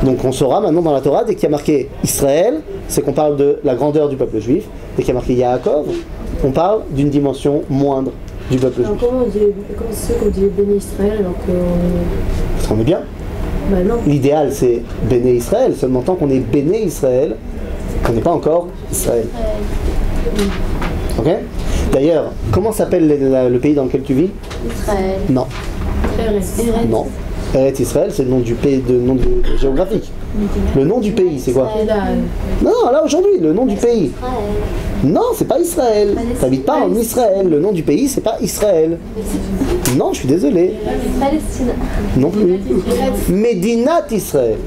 [SPEAKER 1] Donc on saura maintenant dans la Torah, dès qu'il y a marqué Israël, c'est qu'on parle de la grandeur du peuple juif. Dès qu'il y a marqué Yaakov, on parle d'une dimension moindre du peuple juif.
[SPEAKER 5] Comment c'est qu'on dit béni Israël alors
[SPEAKER 1] Parce qu'on est bien.
[SPEAKER 5] Bah non.
[SPEAKER 1] L'idéal c'est béné Israël, seulement tant qu'on est béné Israël, qu'on n'est pas encore Israël. Ok? D'ailleurs, comment s'appelle le pays dans lequel tu vis?
[SPEAKER 3] Israël.
[SPEAKER 1] Non. Non. Eretz Israël, c'est le nom du pays, géographique. Le nom du pays, c'est quoi? Non, là aujourd'hui, le nom du pays. Non, c'est pas Israël. T'habites pas en Israël. Le nom du pays, c'est pas Israël. Non, je suis désolé.
[SPEAKER 3] Palestine.
[SPEAKER 1] Non plus. Médinat Israël.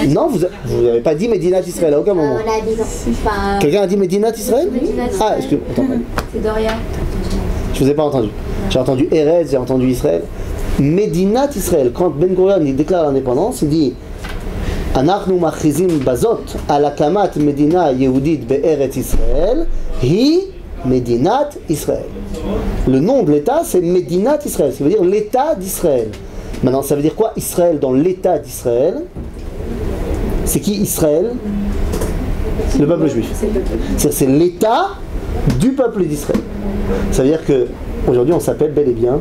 [SPEAKER 1] Non, vous n'avez pas dit Médinat Israël à aucun moment.
[SPEAKER 2] On l'a dit, non.
[SPEAKER 1] Quelqu'un a dit Médinat Israël? Ah, excusez-moi.
[SPEAKER 2] C'est Doria.
[SPEAKER 1] Je vous ai pas entendu. J'ai entendu Eretz, j'ai entendu Israël. Médinat Israël, quand Ben Gurion il déclare l'indépendance, il dit Anachnu machizim bazot al akamat medina yehudit be'eretz Israël hi Médinat Israël. Le nom de l'État c'est Médinat Israël, ça veut dire l'État d'Israël. Maintenant ça veut dire quoi Israël dans l'État d'Israël? C'est qui Israël? Le peuple juif. C'est l'État du peuple d'Israël. Ça veut dire que aujourd'hui on s'appelle bel et bien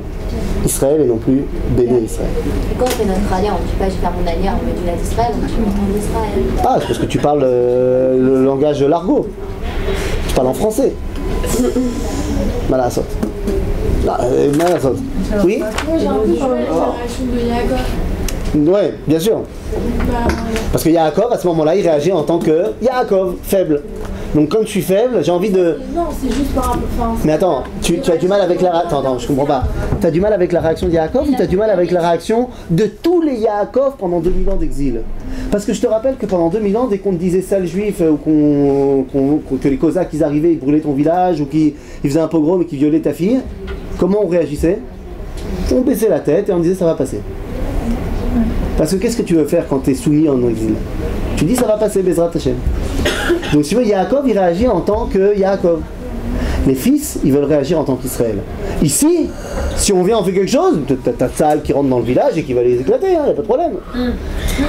[SPEAKER 1] Israël et non plus béné Israël.
[SPEAKER 2] Et quand on fait notre alliance, on ne dit pas je vais faire mon alliance, on met du Israël, on dit en Israël.
[SPEAKER 1] Ah, c'est parce que tu parles le langage de l'argot. Tu parles en français. Malasot. Malasot. Oui?
[SPEAKER 5] Moi j'ai un peu parlé de la réaction de Yaakov.
[SPEAKER 1] Ouais, bien sûr. Parce que Yaakov, à ce moment-là, il réagit en tant que Yaakov, faible. Donc comme je suis faible, j'ai envie de...
[SPEAKER 5] Non, c'est juste par rapport...
[SPEAKER 1] Mais attends, tu as du mal avec la... Attends, je comprends pas. Tu as du mal avec la réaction de Yaakov ou tu as du mal avec la réaction de tous les Yaakov pendant 2000 ans d'exil? Parce que je te rappelle que pendant 2000 ans, dès qu'on te disait sale juif, ou que les Cosaques ils arrivaient, ils brûlaient ton village, ou qu'ils faisaient un pogrom et qu'ils violaient ta fille, comment on réagissait? On baissait la tête et on disait ça va passer. Parce que qu'est-ce que tu veux faire quand tu es soumis en exil? Tu dis ça va passer, Bezrat Hashem. Donc si tu veux, Yaakov il réagit en tant que Yaakov. Les fils, ils veulent réagir en tant qu'Israël. Ici, si on vient en fait quelque chose, t'as Tzahal qui rentre dans le village et qui va les éclater, y a pas de problème.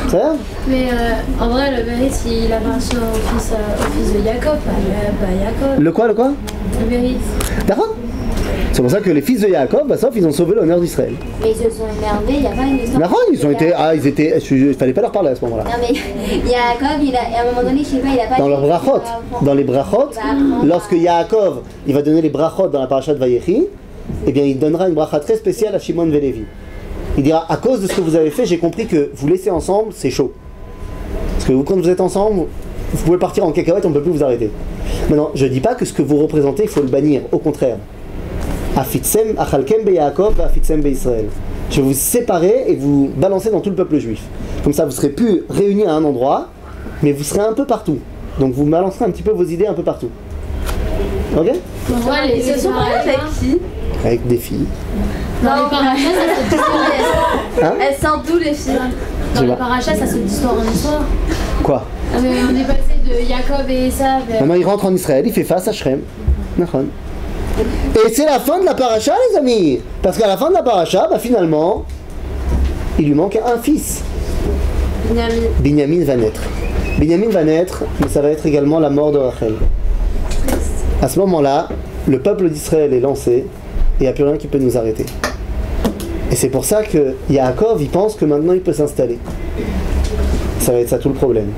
[SPEAKER 1] C'est ça?
[SPEAKER 3] Mais en vrai, le mérite, il appartient au fils de Yaakov, pas Yaakov.
[SPEAKER 1] Le quoi?
[SPEAKER 3] Le mérite.
[SPEAKER 1] D'accord. C'est pour ça que les fils de Yaakov, bah, sauf ils ont sauvé l'honneur d'Israël.
[SPEAKER 2] Mais ils se sont énervés, il n'y a pas une histoire.
[SPEAKER 1] D'accord, ils étaient, il fallait pas leur parler à ce moment-là.
[SPEAKER 2] Non mais Yaakov, à un moment donné, je sais pas, il a pas...
[SPEAKER 1] Dans leurs brachot, dans les brachot, lorsque Yaakov, il va donner les brachot dans la parasha de Vayechi, eh bien il donnera une bracha très spéciale à Shimon Vélévi. Il dira, à cause de ce que vous avez fait, j'ai compris que vous laisser ensemble, c'est chaud. Parce que quand vous êtes ensemble, vous pouvez partir en cacahuète, on ne peut plus vous arrêter. Maintenant, je ne dis pas que ce que vous représentez, il faut le bannir, au contraire. Afitsem, achalkem be Yaakov, afitsem be Israël. Je vais vous séparer et vous balancer dans tout le peuple juif. Comme ça, vous serez plus réunis à un endroit, mais vous serez un peu partout. Donc vous balancerez un petit peu vos idées un peu partout. Ok?
[SPEAKER 3] Ouais, ils se sont mariés avec qui?
[SPEAKER 1] Avec des filles.
[SPEAKER 3] Dans les parachas, ça se dit
[SPEAKER 1] Hein?
[SPEAKER 3] Elles sortent d'où les filles? Dans les parachas, ça se dit d'histoire en histoire.
[SPEAKER 1] Quoi?
[SPEAKER 3] On est passé de Yaakov et Esav.
[SPEAKER 1] Maintenant il rentre en Israël, il fait face à Shrem. Nachon. Et c'est la fin de la paracha, les amis. Parce qu'à la fin de la paracha, bah, finalement, il lui manque un fils. Binyamin va naître. Binyamin va naître, mais ça va être également la mort de Rachel. À ce moment-là, le peuple d'Israël est lancé et il n'y a plus rien qui peut nous arrêter. Et c'est pour ça que Yaakov, il pense que maintenant il peut s'installer. Ça va être ça tout le problème.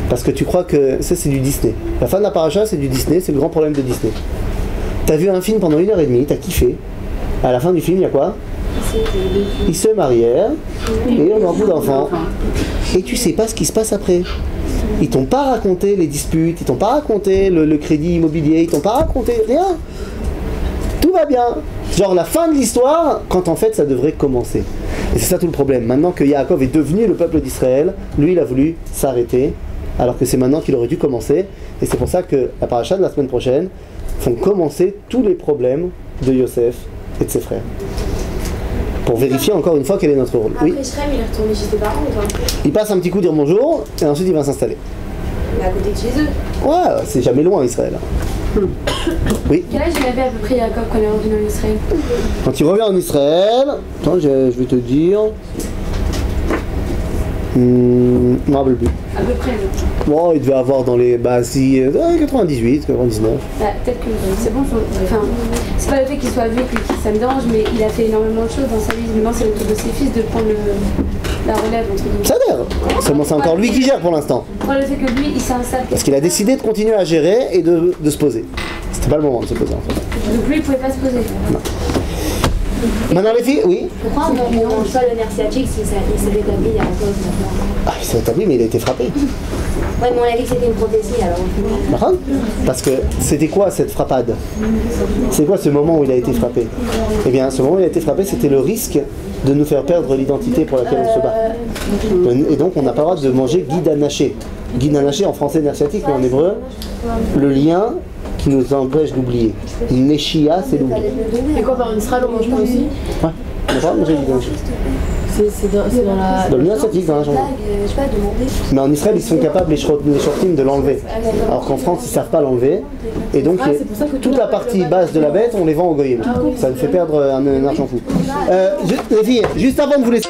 [SPEAKER 1] Parce que tu crois que ça c'est du Disney. La fin de la paracha c'est du Disney, c'est le grand problème de Disney. T'as vu un film pendant 1h30, t'as kiffé. À la fin du film, il y a quoi? Ils se marièrent et ils ont beaucoup d'enfants. Et tu sais pas ce qui se passe après. Ils t'ont pas raconté les disputes, ils t'ont pas raconté le crédit immobilier, ils t'ont pas raconté rien. Tout va bien. Genre la fin de l'histoire, quand en fait ça devrait commencer. Et c'est ça tout le problème. Maintenant que Yaakov est devenu le peuple d'Israël, lui il a voulu s'arrêter, alors que c'est maintenant qu'il aurait dû commencer. Et c'est pour ça que la paracha de la semaine prochaine font commencer tous les problèmes de Yosef et de ses frères. Pour vérifier encore une fois quel est notre rôle.
[SPEAKER 3] Après
[SPEAKER 1] Oui.
[SPEAKER 3] Shrem, il est retourné chez ses parents ou pas?
[SPEAKER 1] Il passe un petit coup dire bonjour et ensuite il va s'installer.
[SPEAKER 3] Mais à côté de chez eux.
[SPEAKER 1] Ouais, c'est jamais loin Israël. Oui.
[SPEAKER 3] Quel âge il avait à peu près Yaakov quand il est revenu en Israël?
[SPEAKER 1] Quand il revient en Israël, attends, je vais te dire. Je me rappelle plus.
[SPEAKER 3] À peu près.
[SPEAKER 1] Bon, il devait avoir dans les. Bah, si. 98, 99.
[SPEAKER 3] Bah, peut-être que c'est bon. Enfin, c'est pas le fait qu'il soit vieux que ça me dérange, mais il a fait énormément de choses dans sa vie. Maintenant, c'est le tour de ses fils de prendre la relève, entre guillemets.
[SPEAKER 1] Ça a l'air. Seulement, c'est encore lui qui gère pour l'instant.
[SPEAKER 3] Moi, le fait que lui, il s'installe.
[SPEAKER 1] Parce qu'il a décidé de continuer à gérer et de se poser. C'était pas le moment de se poser en fait.
[SPEAKER 3] Donc lui, il pouvait pas se poser.
[SPEAKER 1] Maintenant, les filles, oui.
[SPEAKER 2] Pourquoi on ne mange pas le nerf sciatique si ça s'est établi Yaakov maintenant?
[SPEAKER 1] Ah, il s'est établi, mais il a été frappé.
[SPEAKER 2] Ouais, mais on a dit que c'était une prophétie alors.
[SPEAKER 1] D'accord ? Parce que c'était quoi cette frappade ? C'est quoi ce moment où il a été frappé ? Eh bien, ce moment où il a été frappé, c'était le risque de nous faire perdre l'identité pour laquelle on se bat. Et donc, on n'a pas le droit de manger guide anaché. Guide anaché en français nerf sciatique, mais en hébreu, le lien qui nous empêche d'oublier. Neshia, c'est l'oubli.
[SPEAKER 5] Et quoi, par Israël, on mange pas aussi?
[SPEAKER 1] Ouais, on n'a pas manger guide anaché.
[SPEAKER 5] C'est dans la...
[SPEAKER 1] Dans le lien sciatique, dans la jambe.
[SPEAKER 2] Je sais pas, demander.
[SPEAKER 1] Mais en Israël, ils sont capables, les shortim, de l'enlever. Alors qu'en France, ils ne savent pas l'enlever. Et donc, toute la partie basse de la bête, on les vend au goyim. Ça nous fait perdre un argent fou. Les filles, juste avant de vous laisser...